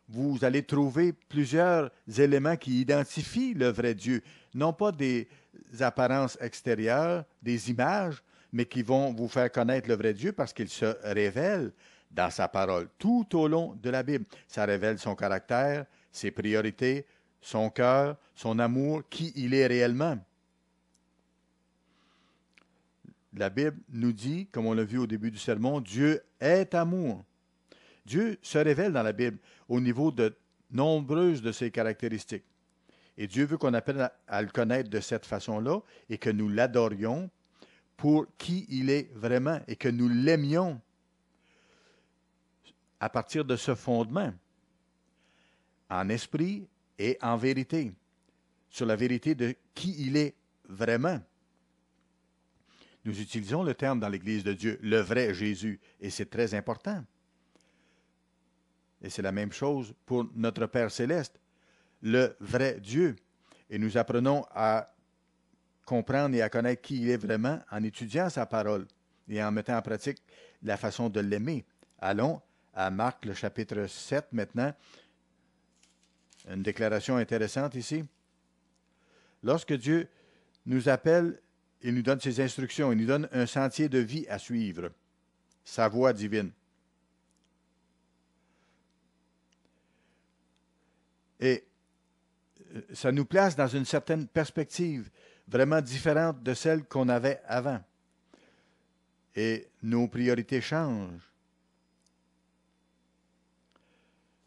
vous allez trouver plusieurs éléments qui identifient le vrai Dieu. Non pas des apparences extérieures, des images, mais qui vont vous faire connaître le vrai Dieu parce qu'il se révèle dans sa parole tout au long de la Bible. Ça révèle son caractère, ses priorités, son cœur, son amour, qui il est réellement. La Bible nous dit, comme on l'a vu au début du sermon, Dieu est amour. Dieu se révèle dans la Bible au niveau de nombreuses de ses caractéristiques. Et Dieu veut qu'on apprenne à le connaître de cette façon-là et que nous l'adorions pour qui il est vraiment et que nous l'aimions à partir de ce fondement, en esprit et en vérité, sur la vérité de qui il est vraiment. Nous utilisons le terme dans l'Église de Dieu, le vrai Jésus, et c'est très important. Et c'est la même chose pour notre Père céleste, le vrai Dieu. Et nous apprenons à comprendre et à connaître qui il est vraiment en étudiant sa parole et en mettant en pratique la façon de l'aimer. Allons à Marc, le chapitre 7 maintenant. Une déclaration intéressante ici. Lorsque Dieu nous appelle, il nous donne ses instructions, il nous donne un sentier de vie à suivre, sa voie divine. Et ça nous place dans une certaine perspective vraiment différente de celle qu'on avait avant. Et nos priorités changent.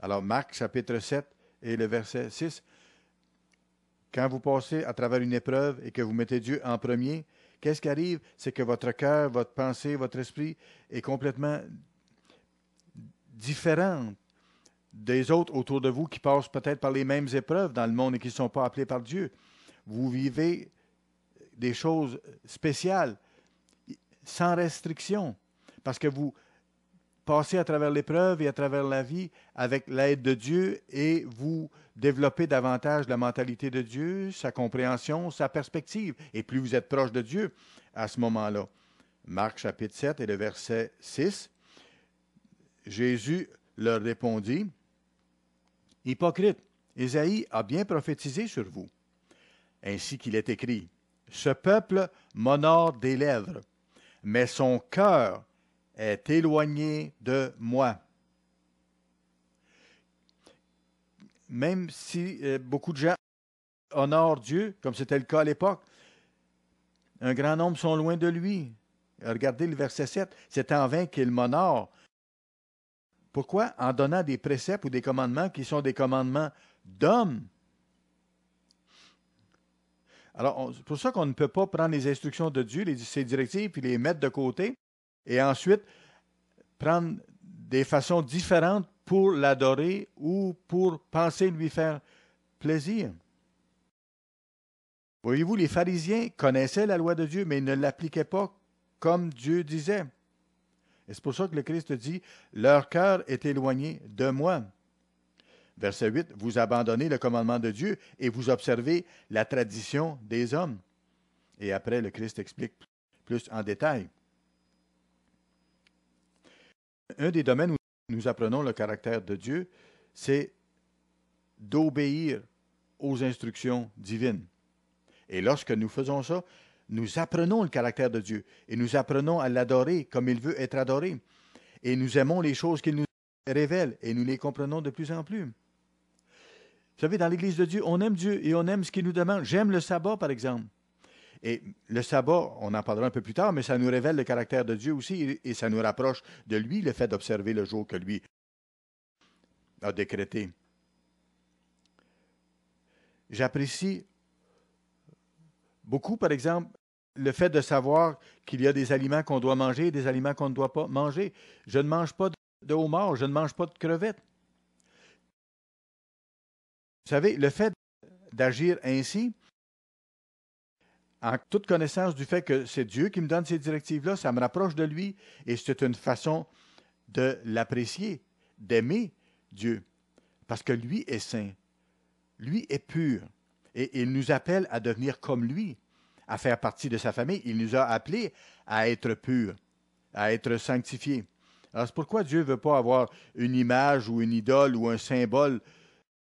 Alors, Marc, chapitre 7 et le verset 6, quand vous passez à travers une épreuve et que vous mettez Dieu en premier, qu'est-ce qui arrive? C'est que votre cœur, votre pensée, votre esprit est complètement différent des autres autour de vous qui passent peut-être par les mêmes épreuves dans le monde et qui ne sont pas appelés par Dieu. Vous vivez des choses spéciales, sans restriction, parce que vous passez à travers l'épreuve et à travers la vie avec l'aide de Dieu et vous développez davantage la mentalité de Dieu, sa compréhension, sa perspective. Et plus vous êtes proche de Dieu à ce moment-là. Marc chapitre 7 et le verset 6, Jésus leur répondit, « Hypocrite, Ésaïe a bien prophétisé sur vous, ainsi qu'il est écrit, « Ce peuple m'honore des lèvres, mais son cœur est éloigné de moi. » Même si beaucoup de gens honorent Dieu, comme c'était le cas à l'époque, un grand nombre sont loin de lui. Regardez le verset 7, « C'est en vain qu'il m'honore. » Pourquoi? En donnant des préceptes ou des commandements qui sont des commandements d'hommes. Alors, c'est pour ça qu'on ne peut pas prendre les instructions de Dieu, ses directives, puis les mettre de côté, et ensuite prendre des façons différentes pour l'adorer ou pour penser lui faire plaisir. Voyez-vous, les pharisiens connaissaient la loi de Dieu, mais ils ne l'appliquaient pas comme Dieu disait. Et c'est pour ça que le Christ dit, « Leur cœur est éloigné de moi. » Verset 8, « Vous abandonnez le commandement de Dieu et vous observez la tradition des hommes. » Et après, le Christ explique plus en détail. Un des domaines où nous apprenons le caractère de Dieu, c'est d'obéir aux instructions divines. Et lorsque nous faisons ça, nous apprenons le caractère de Dieu et nous apprenons à l'adorer comme il veut être adoré. Et nous aimons les choses qu'il nous révèle et nous les comprenons de plus en plus. Vous savez, dans l'Église de Dieu, on aime Dieu et on aime ce qu'il nous demande. J'aime le sabbat, par exemple. Et le sabbat, on en parlera un peu plus tard, mais ça nous révèle le caractère de Dieu aussi et ça nous rapproche de lui, le fait d'observer le jour que lui a décrété. J'apprécie beaucoup, par exemple, le fait de savoir qu'il y a des aliments qu'on doit manger et des aliments qu'on ne doit pas manger. Je ne mange pas de homard, je ne mange pas de crevettes. Vous savez, le fait d'agir ainsi, en toute connaissance du fait que c'est Dieu qui me donne ces directives-là, ça me rapproche de lui et c'est une façon de l'apprécier, d'aimer Dieu. Parce que lui est saint, lui est pur et il nous appelle à devenir comme lui, à faire partie de sa famille. Il nous a appelés à être purs, à être sanctifiés. Alors c'est pourquoi Dieu ne veut pas avoir une image ou une idole ou un symbole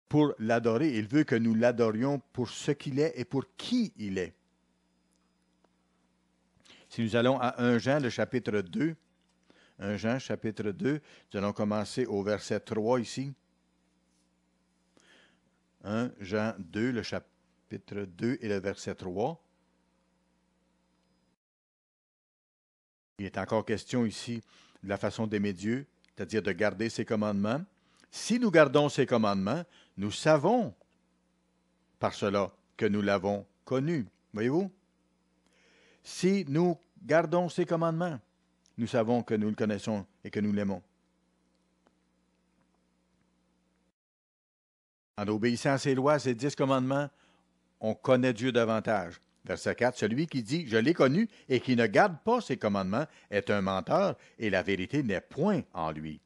pour l'adorer. Il veut que nous l'adorions pour ce qu'il est et pour qui il est. Si nous allons à 1 Jean, le chapitre 2, 1 Jean, chapitre 2, nous allons commencer au verset 3 ici. 1 Jean 2, le chapitre 2 et le verset 3. Il est encore question ici de la façon d'aimer Dieu, c'est-à-dire de garder ses commandements. Si nous gardons ses commandements, nous savons par cela que nous l'avons connu. Voyez-vous? Si nous gardons ses commandements, nous savons que nous le connaissons et que nous l'aimons. En obéissant à ses lois, à ses 10 commandements, on connaît Dieu davantage. Verset 4, celui qui dit « Je l'ai connu » et qui ne garde pas ses commandements est un menteur et la vérité n'est point en lui.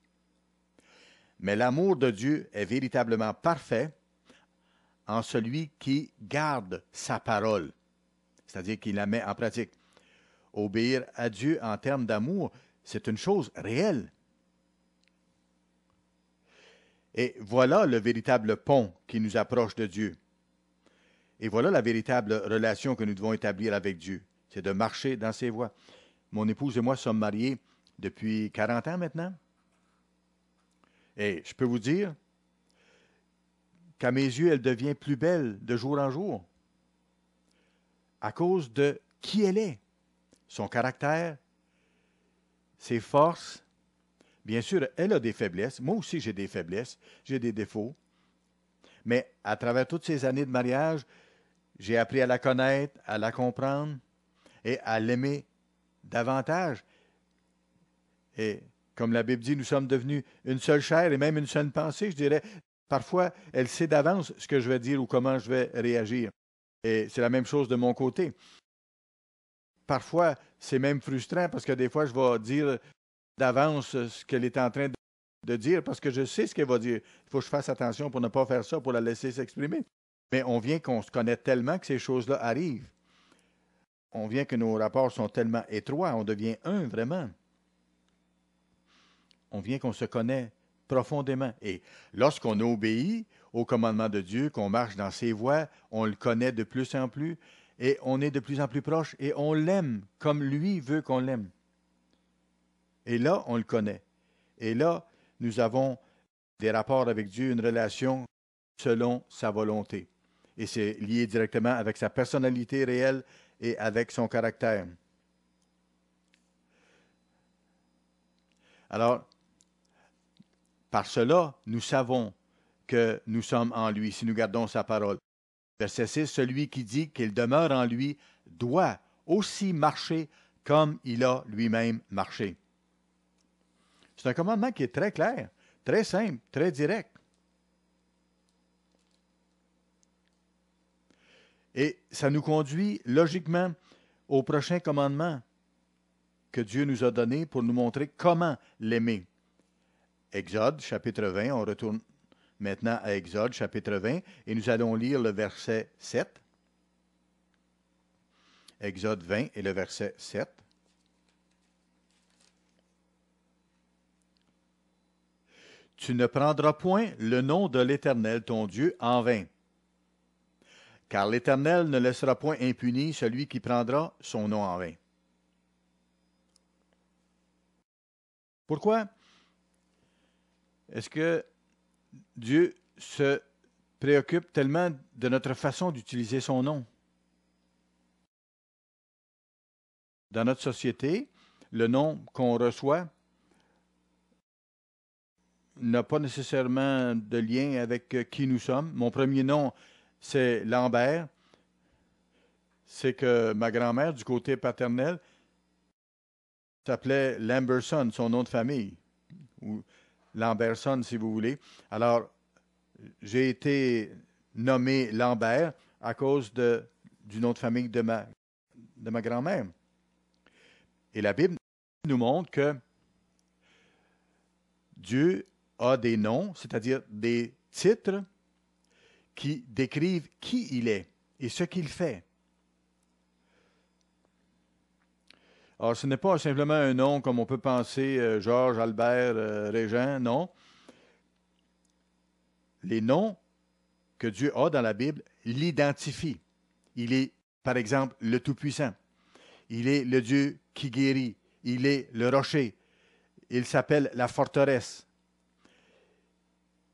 Mais l'amour de Dieu est véritablement parfait en celui qui garde sa parole, c'est-à-dire qu'il la met en pratique. Obéir à Dieu en termes d'amour, c'est une chose réelle. Et voilà le véritable pont qui nous approche de Dieu. Et voilà la véritable relation que nous devons établir avec Dieu. C'est de marcher dans ses voies. Mon épouse et moi sommes mariés depuis 40 ans maintenant. Et je peux vous dire qu'à mes yeux, elle devient plus belle de jour en jour à cause de qui elle est, son caractère, ses forces. Bien sûr, elle a des faiblesses. Moi aussi, j'ai des faiblesses, j'ai des défauts. Mais à travers toutes ces années de mariage, j'ai appris à la connaître, à la comprendre et à l'aimer davantage. Et comme la Bible dit, nous sommes devenus une seule chair et même une seule pensée, je dirais. Parfois, elle sait d'avance ce que je vais dire ou comment je vais réagir. Et c'est la même chose de mon côté. Parfois, c'est même frustrant parce que des fois, je vais dire d'avance ce qu'elle est en train de dire parce que je sais ce qu'elle va dire. Il faut que je fasse attention pour ne pas faire ça, pour la laisser s'exprimer. Mais on vient qu'on se connaît tellement que ces choses-là arrivent. On vient que nos rapports sont tellement étroits, on devient un vraiment. On vient qu'on se connaît profondément. Et lorsqu'on obéit au commandement de Dieu, qu'on marche dans ses voies, on le connaît de plus en plus et on est de plus en plus proche et on l'aime comme lui veut qu'on l'aime. Et là, on le connaît. Et là, nous avons des rapports avec Dieu, une relation selon sa volonté. Et c'est lié directement avec sa personnalité réelle et avec son caractère. Alors, par cela, nous savons que nous sommes en lui, si nous gardons sa parole. Verset 6, celui qui dit qu'il demeure en lui doit aussi marcher comme il a lui-même marché. C'est un commandement qui est très clair, très simple, très direct. Et ça nous conduit logiquement au prochain commandement que Dieu nous a donné pour nous montrer comment l'aimer. Exode, chapitre 20, on retourne maintenant à Exode, chapitre 20, et nous allons lire le verset 7. Exode 20 et le verset 7. Tu ne prendras point le nom de l'Éternel, ton Dieu, en vain. Car l'Éternel ne laissera point impuni celui qui prendra son nom en vain. Pourquoi est-ce que Dieu se préoccupe tellement de notre façon d'utiliser son nom? Dans notre société, le nom qu'on reçoit n'a pas nécessairement de lien avec qui nous sommes. Mon premier nom, c'est Lambert. C'est que ma grand-mère, du côté paternel, s'appelait Lamberson, son nom de famille, ou Lamberson, si vous voulez. Alors, j'ai été nommé Lambert à cause du nom de famille de ma grand-mère. Et la Bible nous montre que Dieu a des noms, c'est-à-dire des titres qui décrivent qui il est et ce qu'il fait. Alors, ce n'est pas simplement un nom comme on peut penser, Georges, Albert, Régent, non. Les noms que Dieu a dans la Bible l'identifient. Il est, par exemple, le Tout-Puissant. Il est le Dieu qui guérit. Il est le rocher. Il s'appelle la forteresse.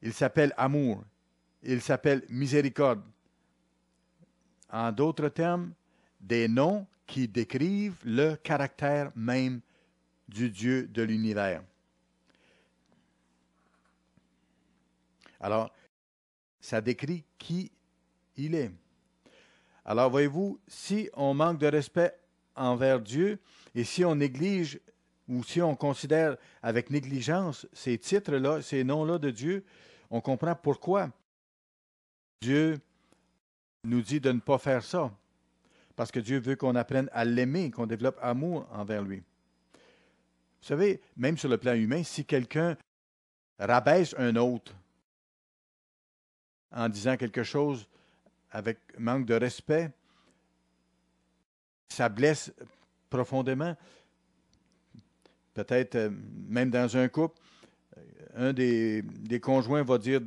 Il s'appelle amour. Il s'appelle miséricorde. En d'autres termes, des noms qui décrivent le caractère même du Dieu de l'univers. Alors, ça décrit qui il est. Alors, voyez-vous, si on manque de respect envers Dieu et si on néglige ou si on considère avec négligence ces titres-là, ces noms-là de Dieu, on comprend pourquoi Dieu nous dit de ne pas faire ça. Parce que Dieu veut qu'on apprenne à l'aimer, qu'on développe amour envers lui. Vous savez, même sur le plan humain, si quelqu'un rabaisse un autre en disant quelque chose avec manque de respect, ça blesse profondément. Peut-être même dans un couple, un des conjoints va dire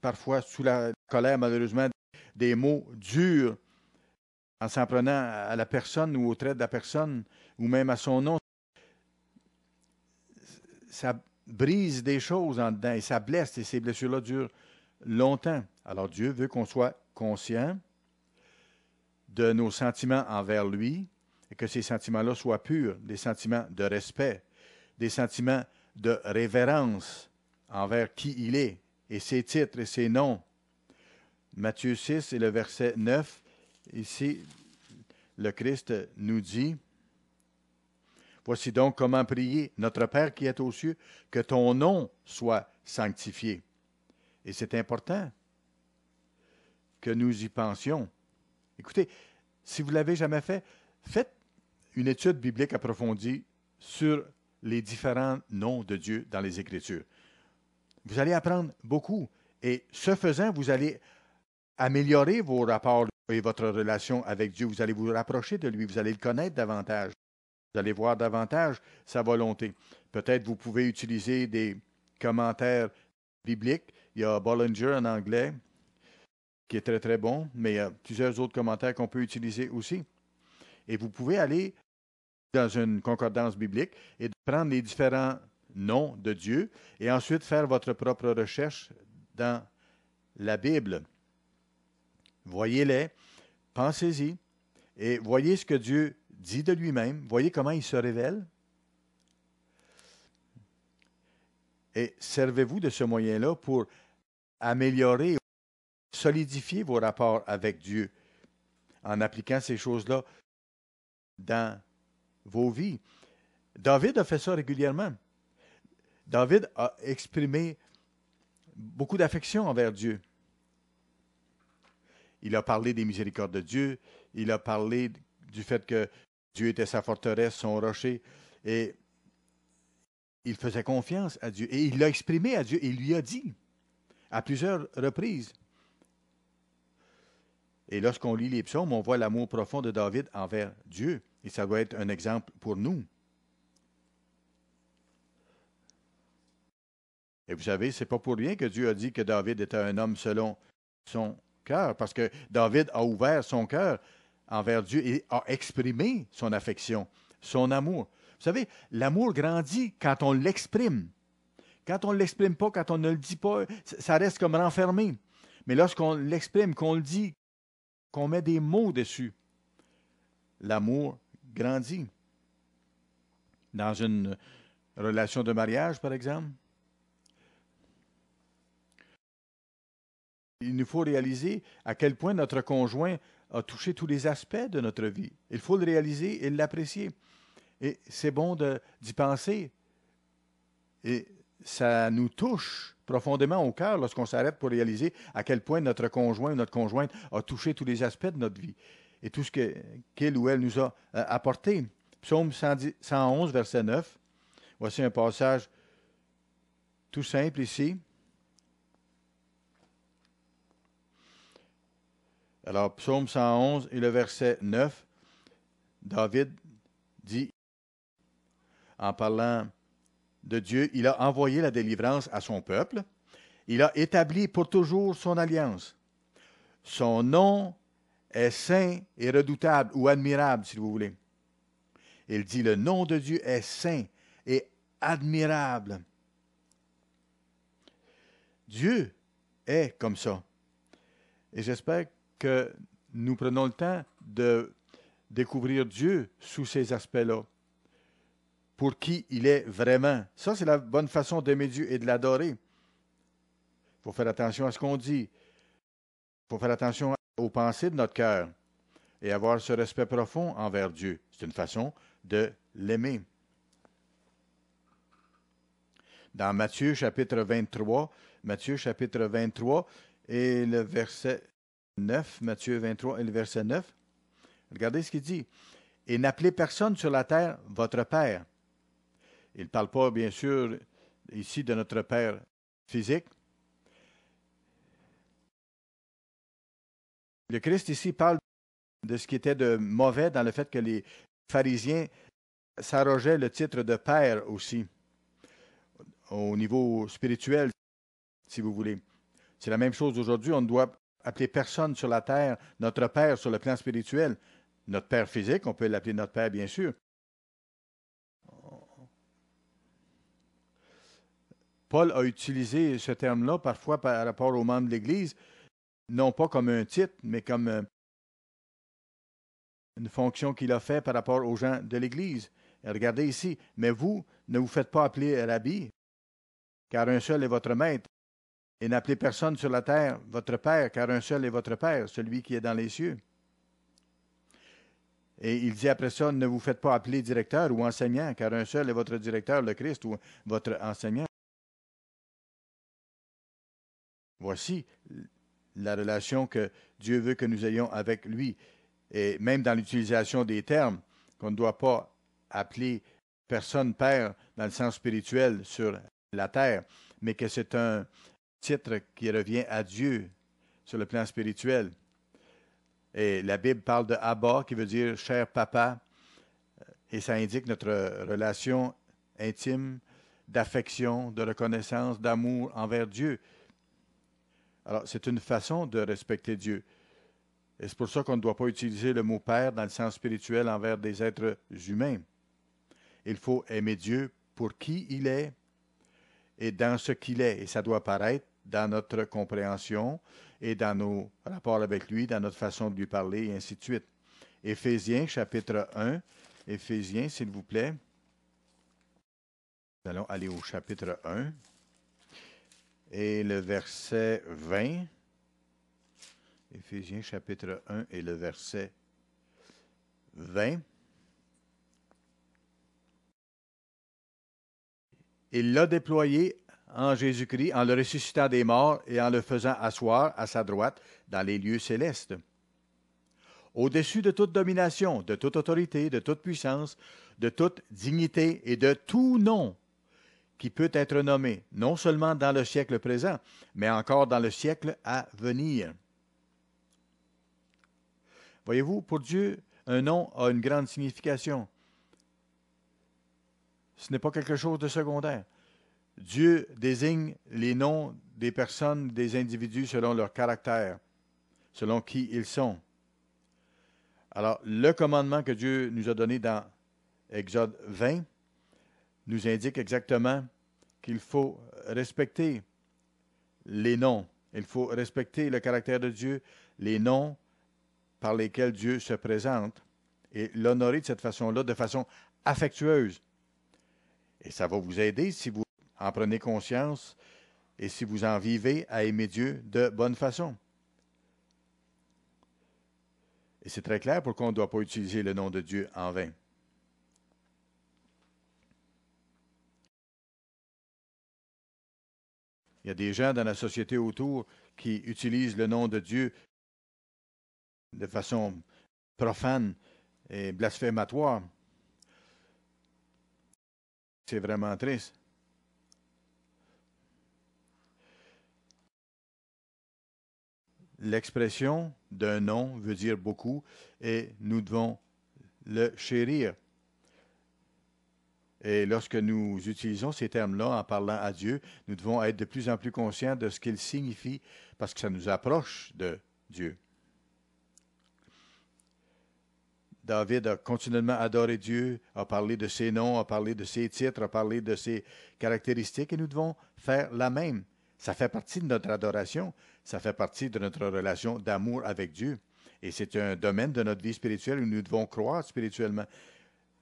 parfois sous la colère, malheureusement, des mots durs en s'en prenant à la personne ou au trait de la personne ou même à son nom. Ça brise des choses en dedans et ça blesse et ces blessures-là durent longtemps. Alors Dieu veut qu'on soit conscient de nos sentiments envers lui et que ces sentiments-là soient purs, des sentiments de respect, des sentiments de révérence envers qui il est et ses titres et ses noms. Matthieu 6 et le verset 9, ici, le Christ nous dit, « Voici donc comment prier, notre Père qui est aux cieux, que ton nom soit sanctifié. » Et c'est important que nous y pensions. Écoutez, si vous ne l'avez jamais fait, faites une étude biblique approfondie sur les différents noms de Dieu dans les Écritures. Vous allez apprendre beaucoup. Et ce faisant, vous allez améliorer vos rapports et votre relation avec Dieu. Vous allez vous rapprocher de lui. Vous allez le connaître davantage. Vous allez voir davantage sa volonté. Peut-être vous pouvez utiliser des commentaires bibliques. Il y a Bollinger en anglais, qui est très, très bon, mais il y a plusieurs autres commentaires qu'on peut utiliser aussi. Et vous pouvez aller dans une concordance biblique et prendre les différents noms de Dieu et ensuite faire votre propre recherche dans la Bible. Voyez-les, pensez-y et voyez ce que Dieu dit de lui-même. Voyez comment il se révèle. Et servez-vous de ce moyen-là pour améliorer, solidifier vos rapports avec Dieu en appliquant ces choses-là dans vos vies. David a fait ça régulièrement. David a exprimé beaucoup d'affection envers Dieu. Il a parlé des miséricordes de Dieu. Il a parlé du fait que Dieu était sa forteresse, son rocher. Et il faisait confiance à Dieu. Et il l'a exprimé à Dieu. Il lui a dit à plusieurs reprises. Et lorsqu'on lit les psaumes, on voit l'amour profond de David envers Dieu. Et ça doit être un exemple pour nous. Et vous savez, c'est pas pour rien que Dieu a dit que David était un homme selon son cœur, parce que David a ouvert son cœur envers Dieu et a exprimé son affection, son amour. Vous savez, l'amour grandit quand on l'exprime. Quand on ne l'exprime pas, quand on ne le dit pas, ça reste comme renfermé. Mais lorsqu'on l'exprime, qu'on le dit, qu'on met des mots dessus, l'amour grandit. Dans une relation de mariage, par exemple, il nous faut réaliser à quel point notre conjoint a touché tous les aspects de notre vie. Il faut le réaliser et l'apprécier. Et c'est bon d'y penser. Et ça nous touche profondément au cœur lorsqu'on s'arrête pour réaliser à quel point notre conjoint ou notre conjointe a touché tous les aspects de notre vie et tout ce qu'il ou elle nous a apporté. Psaume 111, verset 9. Voici un passage tout simple ici. Alors, Psaume 111 et le verset 9, David dit, en parlant de Dieu, il a envoyé la délivrance à son peuple. Il a établi pour toujours son alliance. Son nom est saint et redoutable ou admirable, si vous voulez. Il dit, le nom de Dieu est saint et admirable. Dieu est comme ça. Et j'espère que nous prenons le temps de découvrir Dieu sous ces aspects-là, pour qui il est vraiment. Ça, c'est la bonne façon d'aimer Dieu et de l'adorer. Il faut faire attention à ce qu'on dit. Il faut faire attention aux pensées de notre cœur et avoir ce respect profond envers Dieu. C'est une façon de l'aimer. Dans Matthieu chapitre 23 et le verset 9, Matthieu 23 et le verset 9, regardez ce qu'il dit. « Et n'appelez personne sur la terre votre Père. » Il ne parle pas, bien sûr, ici de notre Père physique. Le Christ ici parle de ce qui était de mauvais dans le fait que les pharisiens s'arrogeaient le titre de Père aussi, au niveau spirituel, si vous voulez. C'est la même chose aujourd'hui. On ne doit appeler personne sur la terre notre Père sur le plan spirituel. Notre Père physique, on peut l'appeler notre Père, bien sûr. Paul a utilisé ce terme-là parfois par rapport aux membres de l'Église, non pas comme un titre, mais comme une fonction qu'il a fait par rapport aux gens de l'Église. Et regardez ici, mais vous, ne vous faites pas appeler Rabbi, car un seul est votre maître. Et n'appelez personne sur la terre votre Père, car un seul est votre Père, celui qui est dans les cieux. Et il dit après ça, ne vous faites pas appeler directeur ou enseignant, car un seul est votre directeur, le Christ, ou votre enseignant. Voici la relation que Dieu veut que nous ayons avec lui. Et même dans l'utilisation des termes, qu'on ne doit pas appeler personne Père dans le sens spirituel sur la terre, mais que c'est un titre qui revient à Dieu sur le plan spirituel. Et la Bible parle de Abba, qui veut dire cher papa, et ça indique notre relation intime, d'affection, de reconnaissance, d'amour envers Dieu. Alors, c'est une façon de respecter Dieu. Et c'est pour ça qu'on ne doit pas utiliser le mot Père dans le sens spirituel envers des êtres humains. Il faut aimer Dieu pour qui il est et dans ce qu'il est. Et ça doit apparaître dans notre compréhension et dans nos rapports avec lui, dans notre façon de lui parler, et ainsi de suite. Éphésiens, chapitre 1. Éphésiens, s'il vous plaît. Nous allons aller au chapitre 1. Et le verset 20. Éphésiens, chapitre 1 et le verset 20. Il l'a déployé en Jésus-Christ, en le ressuscitant des morts et en le faisant asseoir à sa droite dans les lieux célestes. Au-dessus de toute domination, de toute autorité, de toute puissance, de toute dignité et de tout nom qui peut être nommé, non seulement dans le siècle présent, mais encore dans le siècle à venir. Voyez-vous, pour Dieu, un nom a une grande signification. Ce n'est pas quelque chose de secondaire. Dieu désigne les noms des personnes, des individus selon leur caractère, selon qui ils sont. Alors, le commandement que Dieu nous a donné dans Exode 20 nous indique exactement qu'il faut respecter les noms. Il faut respecter le caractère de Dieu, les noms par lesquels Dieu se présente et l'honorer de cette façon-là, de façon affectueuse. Et ça va vous aider si vous en prenez conscience et si vous en vivez, à aimer Dieu de bonne façon. Et c'est très clair pourquoi on ne doit pas utiliser le nom de Dieu en vain. Il y a des gens dans la société autour qui utilisent le nom de Dieu de façon profane et blasphématoire. C'est vraiment triste. L'expression d'un nom veut dire beaucoup et nous devons le chérir. Et lorsque nous utilisons ces termes-là en parlant à Dieu, nous devons être de plus en plus conscients de ce qu'ils signifient parce que ça nous approche de Dieu. David a continuellement adoré Dieu, a parlé de ses noms, a parlé de ses titres, a parlé de ses caractéristiques et nous devons faire la même. Ça fait partie de notre adoration, ça fait partie de notre relation d'amour avec Dieu. Et c'est un domaine de notre vie spirituelle où nous devons croire spirituellement.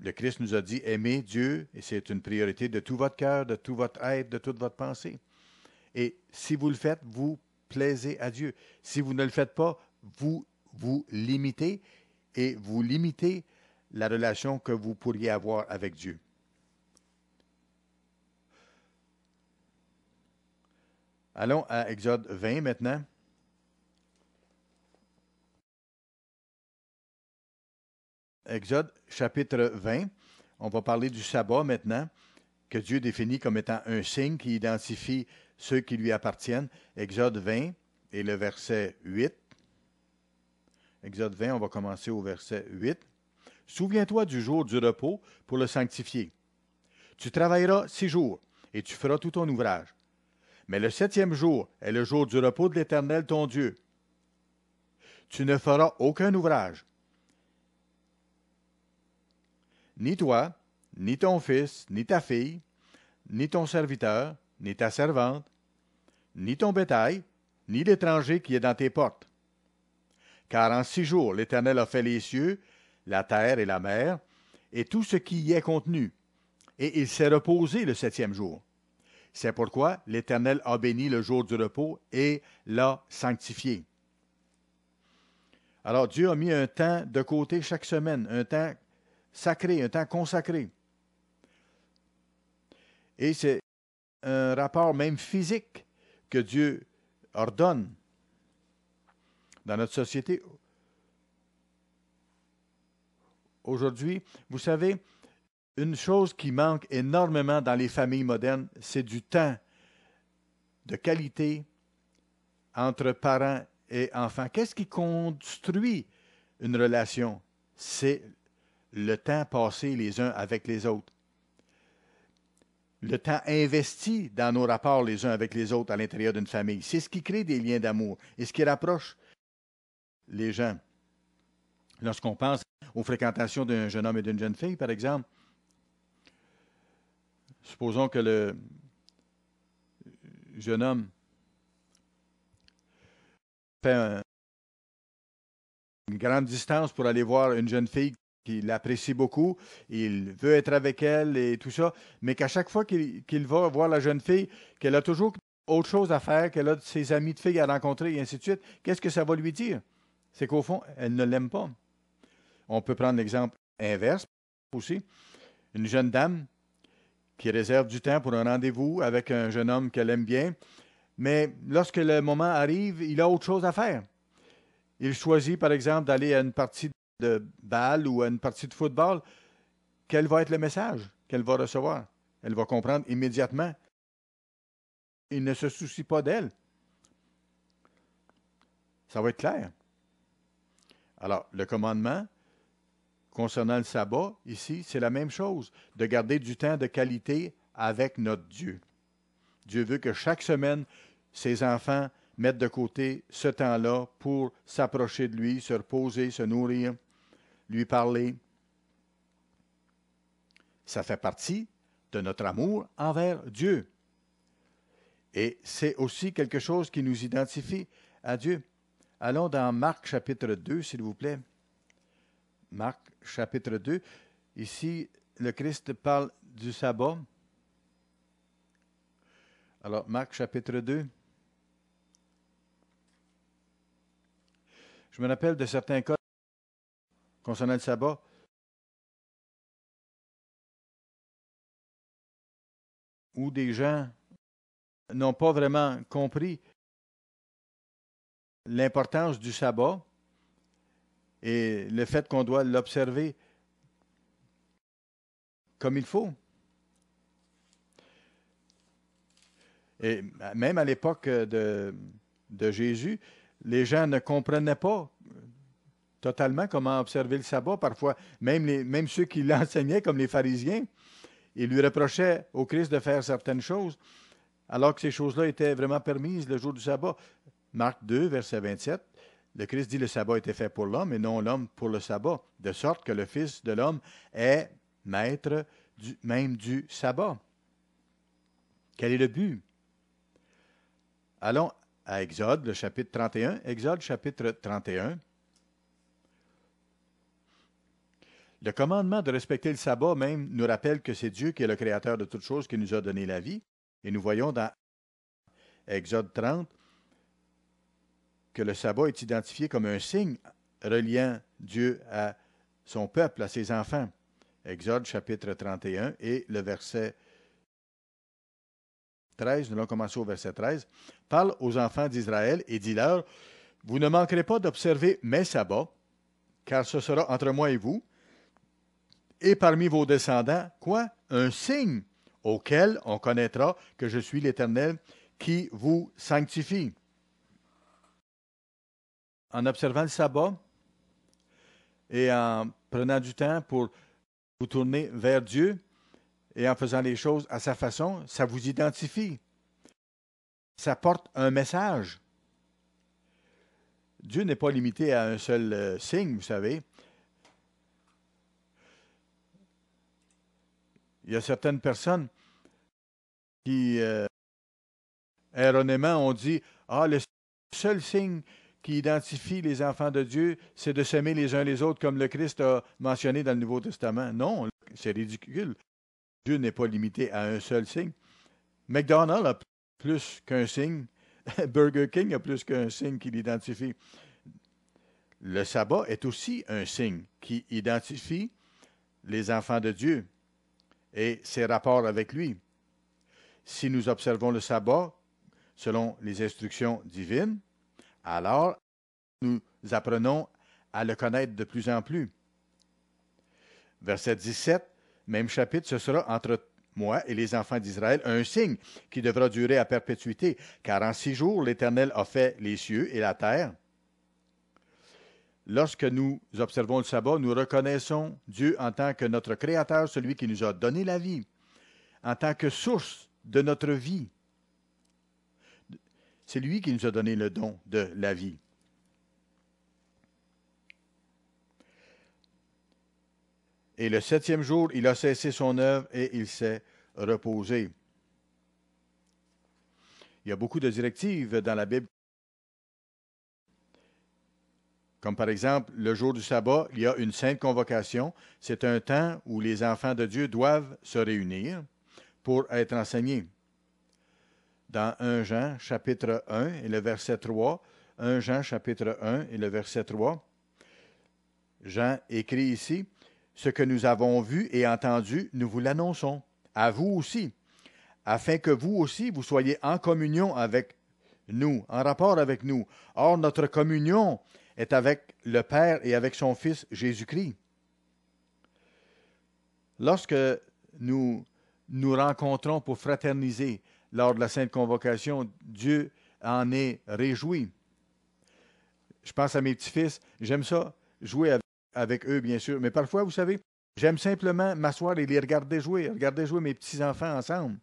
Le Christ nous a dit aimer Dieu, et c'est une priorité de tout votre cœur, de tout votre être, de toute votre pensée. Et si vous le faites, vous plaisez à Dieu. Si vous ne le faites pas, vous vous limitez et vous limitez la relation que vous pourriez avoir avec Dieu. Allons à Exode 20 maintenant. Exode chapitre 20. On va parler du sabbat maintenant, que Dieu définit comme étant un signe qui identifie ceux qui lui appartiennent. Exode 20 et le verset 8. Exode 20, on va commencer au verset 8. « Souviens-toi du jour du repos pour le sanctifier. Tu travailleras 6 jours, et tu feras tout ton ouvrage. Mais le 7e jour est le jour du repos de l'Éternel ton Dieu. Tu ne feras aucun ouvrage. Ni toi, ni ton fils, ni ta fille, ni ton serviteur, ni ta servante, ni ton bétail, ni l'étranger qui est dans tes portes. Car en 6 jours l'Éternel a fait les cieux, la terre et la mer, et tout ce qui y est contenu, et il s'est reposé le 7e jour. C'est pourquoi l'Éternel a béni le jour du repos et l'a sanctifié. » Alors Dieu a mis un temps de côté chaque semaine, un temps sacré, un temps consacré. Et c'est un rapport même physique que Dieu ordonne dans notre société. Aujourd'hui, vous savez, une chose qui manque énormément dans les familles modernes, c'est du temps de qualité entre parents et enfants. Qu'est-ce qui construit une relation? C'est le temps passé les uns avec les autres. Le temps investi dans nos rapports les uns avec les autres à l'intérieur d'une famille. C'est ce qui crée des liens d'amour et ce qui rapproche les gens. Lorsqu'on pense aux fréquentations d'un jeune homme et d'une jeune fille, par exemple, supposons que le jeune homme fait une grande distance pour aller voir une jeune fille qu'il apprécie beaucoup, il veut être avec elle et tout ça, mais qu'à chaque fois qu'il va voir la jeune fille, qu'elle a toujours autre chose à faire, qu'elle a ses amis de filles à rencontrer et ainsi de suite, qu'est-ce que ça va lui dire? C'est qu'au fond, elle ne l'aime pas. On peut prendre l'exemple inverse aussi. Une jeune dame qui réserve du temps pour un rendez-vous avec un jeune homme qu'elle aime bien, mais lorsque le moment arrive, il a autre chose à faire. Il choisit, par exemple, d'aller à une partie de balle ou à une partie de football. Quel va être le message qu'elle va recevoir? Elle va comprendre immédiatement. Il ne se soucie pas d'elle. Ça va être clair. Alors, le commandement concernant le sabbat, ici, c'est la même chose, de garder du temps de qualité avec notre Dieu. Dieu veut que chaque semaine, ses enfants mettent de côté ce temps-là pour s'approcher de lui, se reposer, se nourrir, lui parler. Ça fait partie de notre amour envers Dieu. Et c'est aussi quelque chose qui nous identifie à Dieu. Allons dans Marc chapitre 2, s'il vous plaît. Marc chapitre 2. Ici, le Christ parle du sabbat. Alors, Marc chapitre 2. Je me rappelle de certains cas concernant le sabbat où des gens n'ont pas vraiment compris l'importance du sabbat et le fait qu'on doit l'observer comme il faut. Et même à l'époque de Jésus, les gens ne comprenaient pas totalement comment observer le sabbat. Parfois, même ceux qui l'enseignaient, comme les pharisiens, ils lui reprochaient au Christ de faire certaines choses, alors que ces choses-là étaient vraiment permises le jour du sabbat. Marc 2, verset 27, le Christ dit le sabbat était fait pour l'homme et non l'homme pour le sabbat, de sorte que le Fils de l'homme est maître même du sabbat. Quel est le but? Allons à Exode, le chapitre 31. Exode, chapitre 31. Le commandement de respecter le sabbat même nous rappelle que c'est Dieu qui est le créateur de toutes choses qui nous a donné la vie. Et nous voyons dans Exode 30 que le sabbat est identifié comme un signe reliant Dieu à son peuple, à ses enfants. Exode chapitre 31 et le verset 13, nous allons commencer au verset 13, parle aux enfants d'Israël et dit-leur, vous ne manquerez pas d'observer mes sabbats, car ce sera entre moi et vous, et parmi vos descendants, quoi? Un signe auquel on connaîtra que je suis l'Éternel qui vous sanctifie. En observant le sabbat et en prenant du temps pour vous tourner vers Dieu et en faisant les choses à sa façon, ça vous identifie. Ça porte un message. Dieu n'est pas limité à un seul signe, vous savez. Il y a certaines personnes qui, erronément, ont dit « Ah, le seul signe qui identifie les enfants de Dieu, c'est de s'aimer les uns les autres comme le Christ a mentionné dans le Nouveau Testament. » Non, c'est ridicule. Dieu n'est pas limité à un seul signe. McDonald's a plus qu'un signe. Burger King a plus qu'un signe qui l'identifie. Le sabbat est aussi un signe qui identifie les enfants de Dieu et ses rapports avec lui. Si nous observons le sabbat selon les instructions divines, alors nous apprenons à le connaître de plus en plus. Verset 17, même chapitre, ce sera entre moi et les enfants d'Israël un signe qui devra durer à perpétuité, car en 6 jours l'Éternel a fait les cieux et la terre. Lorsque nous observons le sabbat, nous reconnaissons Dieu en tant que notre Créateur, celui qui nous a donné la vie, en tant que source de notre vie. C'est lui qui nous a donné le don de la vie. Et le 7e jour, il a cessé son œuvre et il s'est reposé. Il y a beaucoup de directives dans la Bible. Comme par exemple, le jour du sabbat, il y a une sainte convocation. C'est un temps où les enfants de Dieu doivent se réunir pour être enseignés. Dans 1 Jean, chapitre 1 et le verset 3, 1 Jean, chapitre 1 et le verset 3, Jean écrit ici, « Ce que nous avons vu et entendu, nous vous l'annonçons, à vous aussi, afin que vous aussi, vous soyez en communion avec nous, en rapport avec nous. Or, notre communion est avec le Père et avec son Fils Jésus-Christ. » Lorsque nous nous rencontrons pour fraterniser lors de la Sainte Convocation, Dieu en est réjoui. Je pense à mes petits-fils, j'aime ça, jouer avec eux, bien sûr, mais parfois, vous savez, j'aime simplement m'asseoir et les regarder jouer mes petits-enfants ensemble.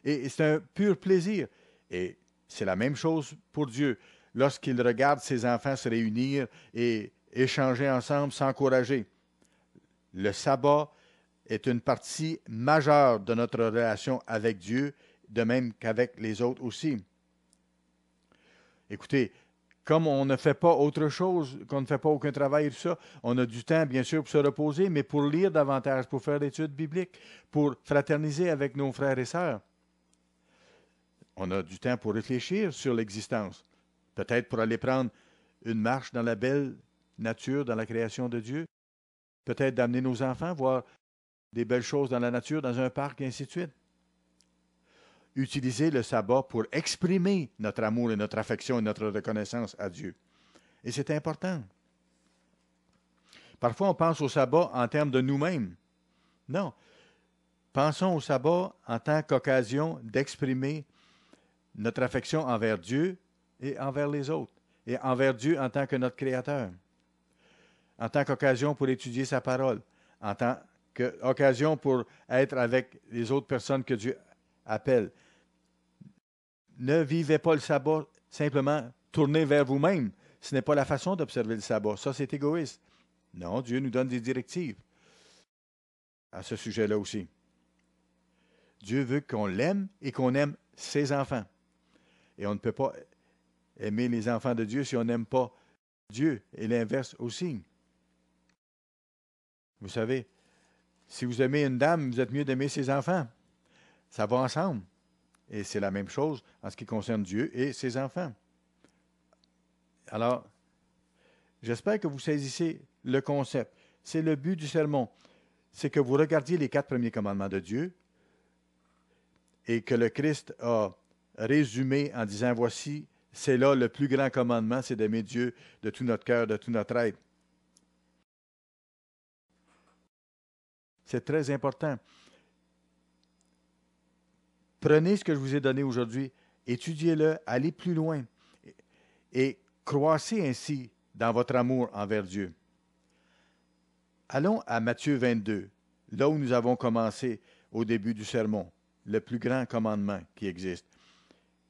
Et c'est un pur plaisir. Et c'est la même chose pour Dieu. Lorsqu'il regarde ses enfants se réunir et échanger ensemble, s'encourager. Le sabbat est une partie majeure de notre relation avec Dieu, de même qu'avec les autres aussi. Écoutez, comme on ne fait pas autre chose, qu'on ne fait pas aucun travail et tout ça, on a du temps, bien sûr, pour se reposer, mais pour lire davantage, pour faire l'étude biblique, pour fraterniser avec nos frères et sœurs. On a du temps pour réfléchir sur l'existence. Peut-être pour aller prendre une marche dans la belle nature, dans la création de Dieu. Peut-être d'amener nos enfants voir des belles choses dans la nature, dans un parc, et ainsi de suite. Utiliser le sabbat pour exprimer notre amour et notre affection et notre reconnaissance à Dieu. Et c'est important. Parfois, on pense au sabbat en termes de nous-mêmes. Non. Pensons au sabbat en tant qu'occasion d'exprimer notre affection envers Dieu et envers les autres, et envers Dieu en tant que notre Créateur, en tant qu'occasion pour étudier sa parole, en tant qu'occasion pour être avec les autres personnes que Dieu appelle. Ne vivez pas le sabbat simplement tourné vers vous-même. Ce n'est pas la façon d'observer le sabbat. Ça, c'est égoïste. Non, Dieu nous donne des directives à ce sujet-là aussi. Dieu veut qu'on l'aime et qu'on aime ses enfants. Et on ne peut pas aimer les enfants de Dieu si on n'aime pas Dieu, et l'inverse aussi. Vous savez, si vous aimez une dame, vous êtes mieux d'aimer ses enfants. Ça va ensemble. Et c'est la même chose en ce qui concerne Dieu et ses enfants. Alors, j'espère que vous saisissez le concept. C'est le but du sermon. C'est que vous regardiez les 4 premiers commandements de Dieu et que le Christ a résumé en disant, voici, c'est là le plus grand commandement, c'est d'aimer Dieu de tout notre cœur, de tout notre être. C'est très important. Prenez ce que je vous ai donné aujourd'hui, étudiez-le, allez plus loin et croissez ainsi dans votre amour envers Dieu. Allons à Matthieu 22, là où nous avons commencé au début du sermon, le plus grand commandement qui existe.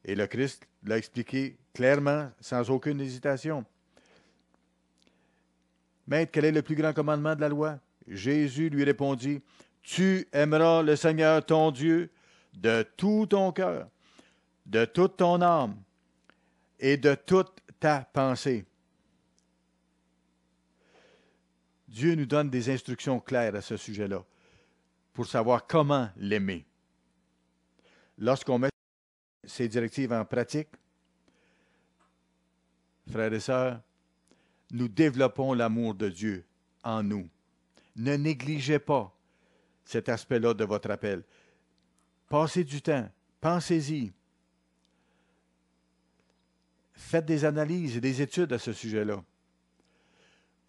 Et le Christ l'a expliqué clairement, sans aucune hésitation. Maître, quel est le plus grand commandement de la loi? Jésus lui répondit, tu aimeras le Seigneur ton Dieu de tout ton cœur, de toute ton âme et de toute ta pensée. Dieu nous donne des instructions claires à ce sujet-là pour savoir comment l'aimer. Lorsqu'on met ces directives en pratique, frères et sœurs, nous développons l'amour de Dieu en nous. Ne négligez pas cet aspect-là de votre appel. Passez du temps, pensez-y. Faites des analyses et des études à ce sujet-là.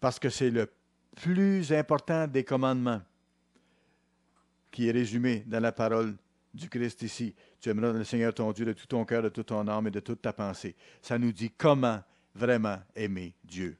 Parce que c'est le plus important des commandements qui est résumé dans la parole du Christ ici. Tu aimeras le Seigneur ton Dieu de tout ton cœur, de toute ton âme et de toute ta pensée. Ça nous dit comment vraiment aimer Dieu.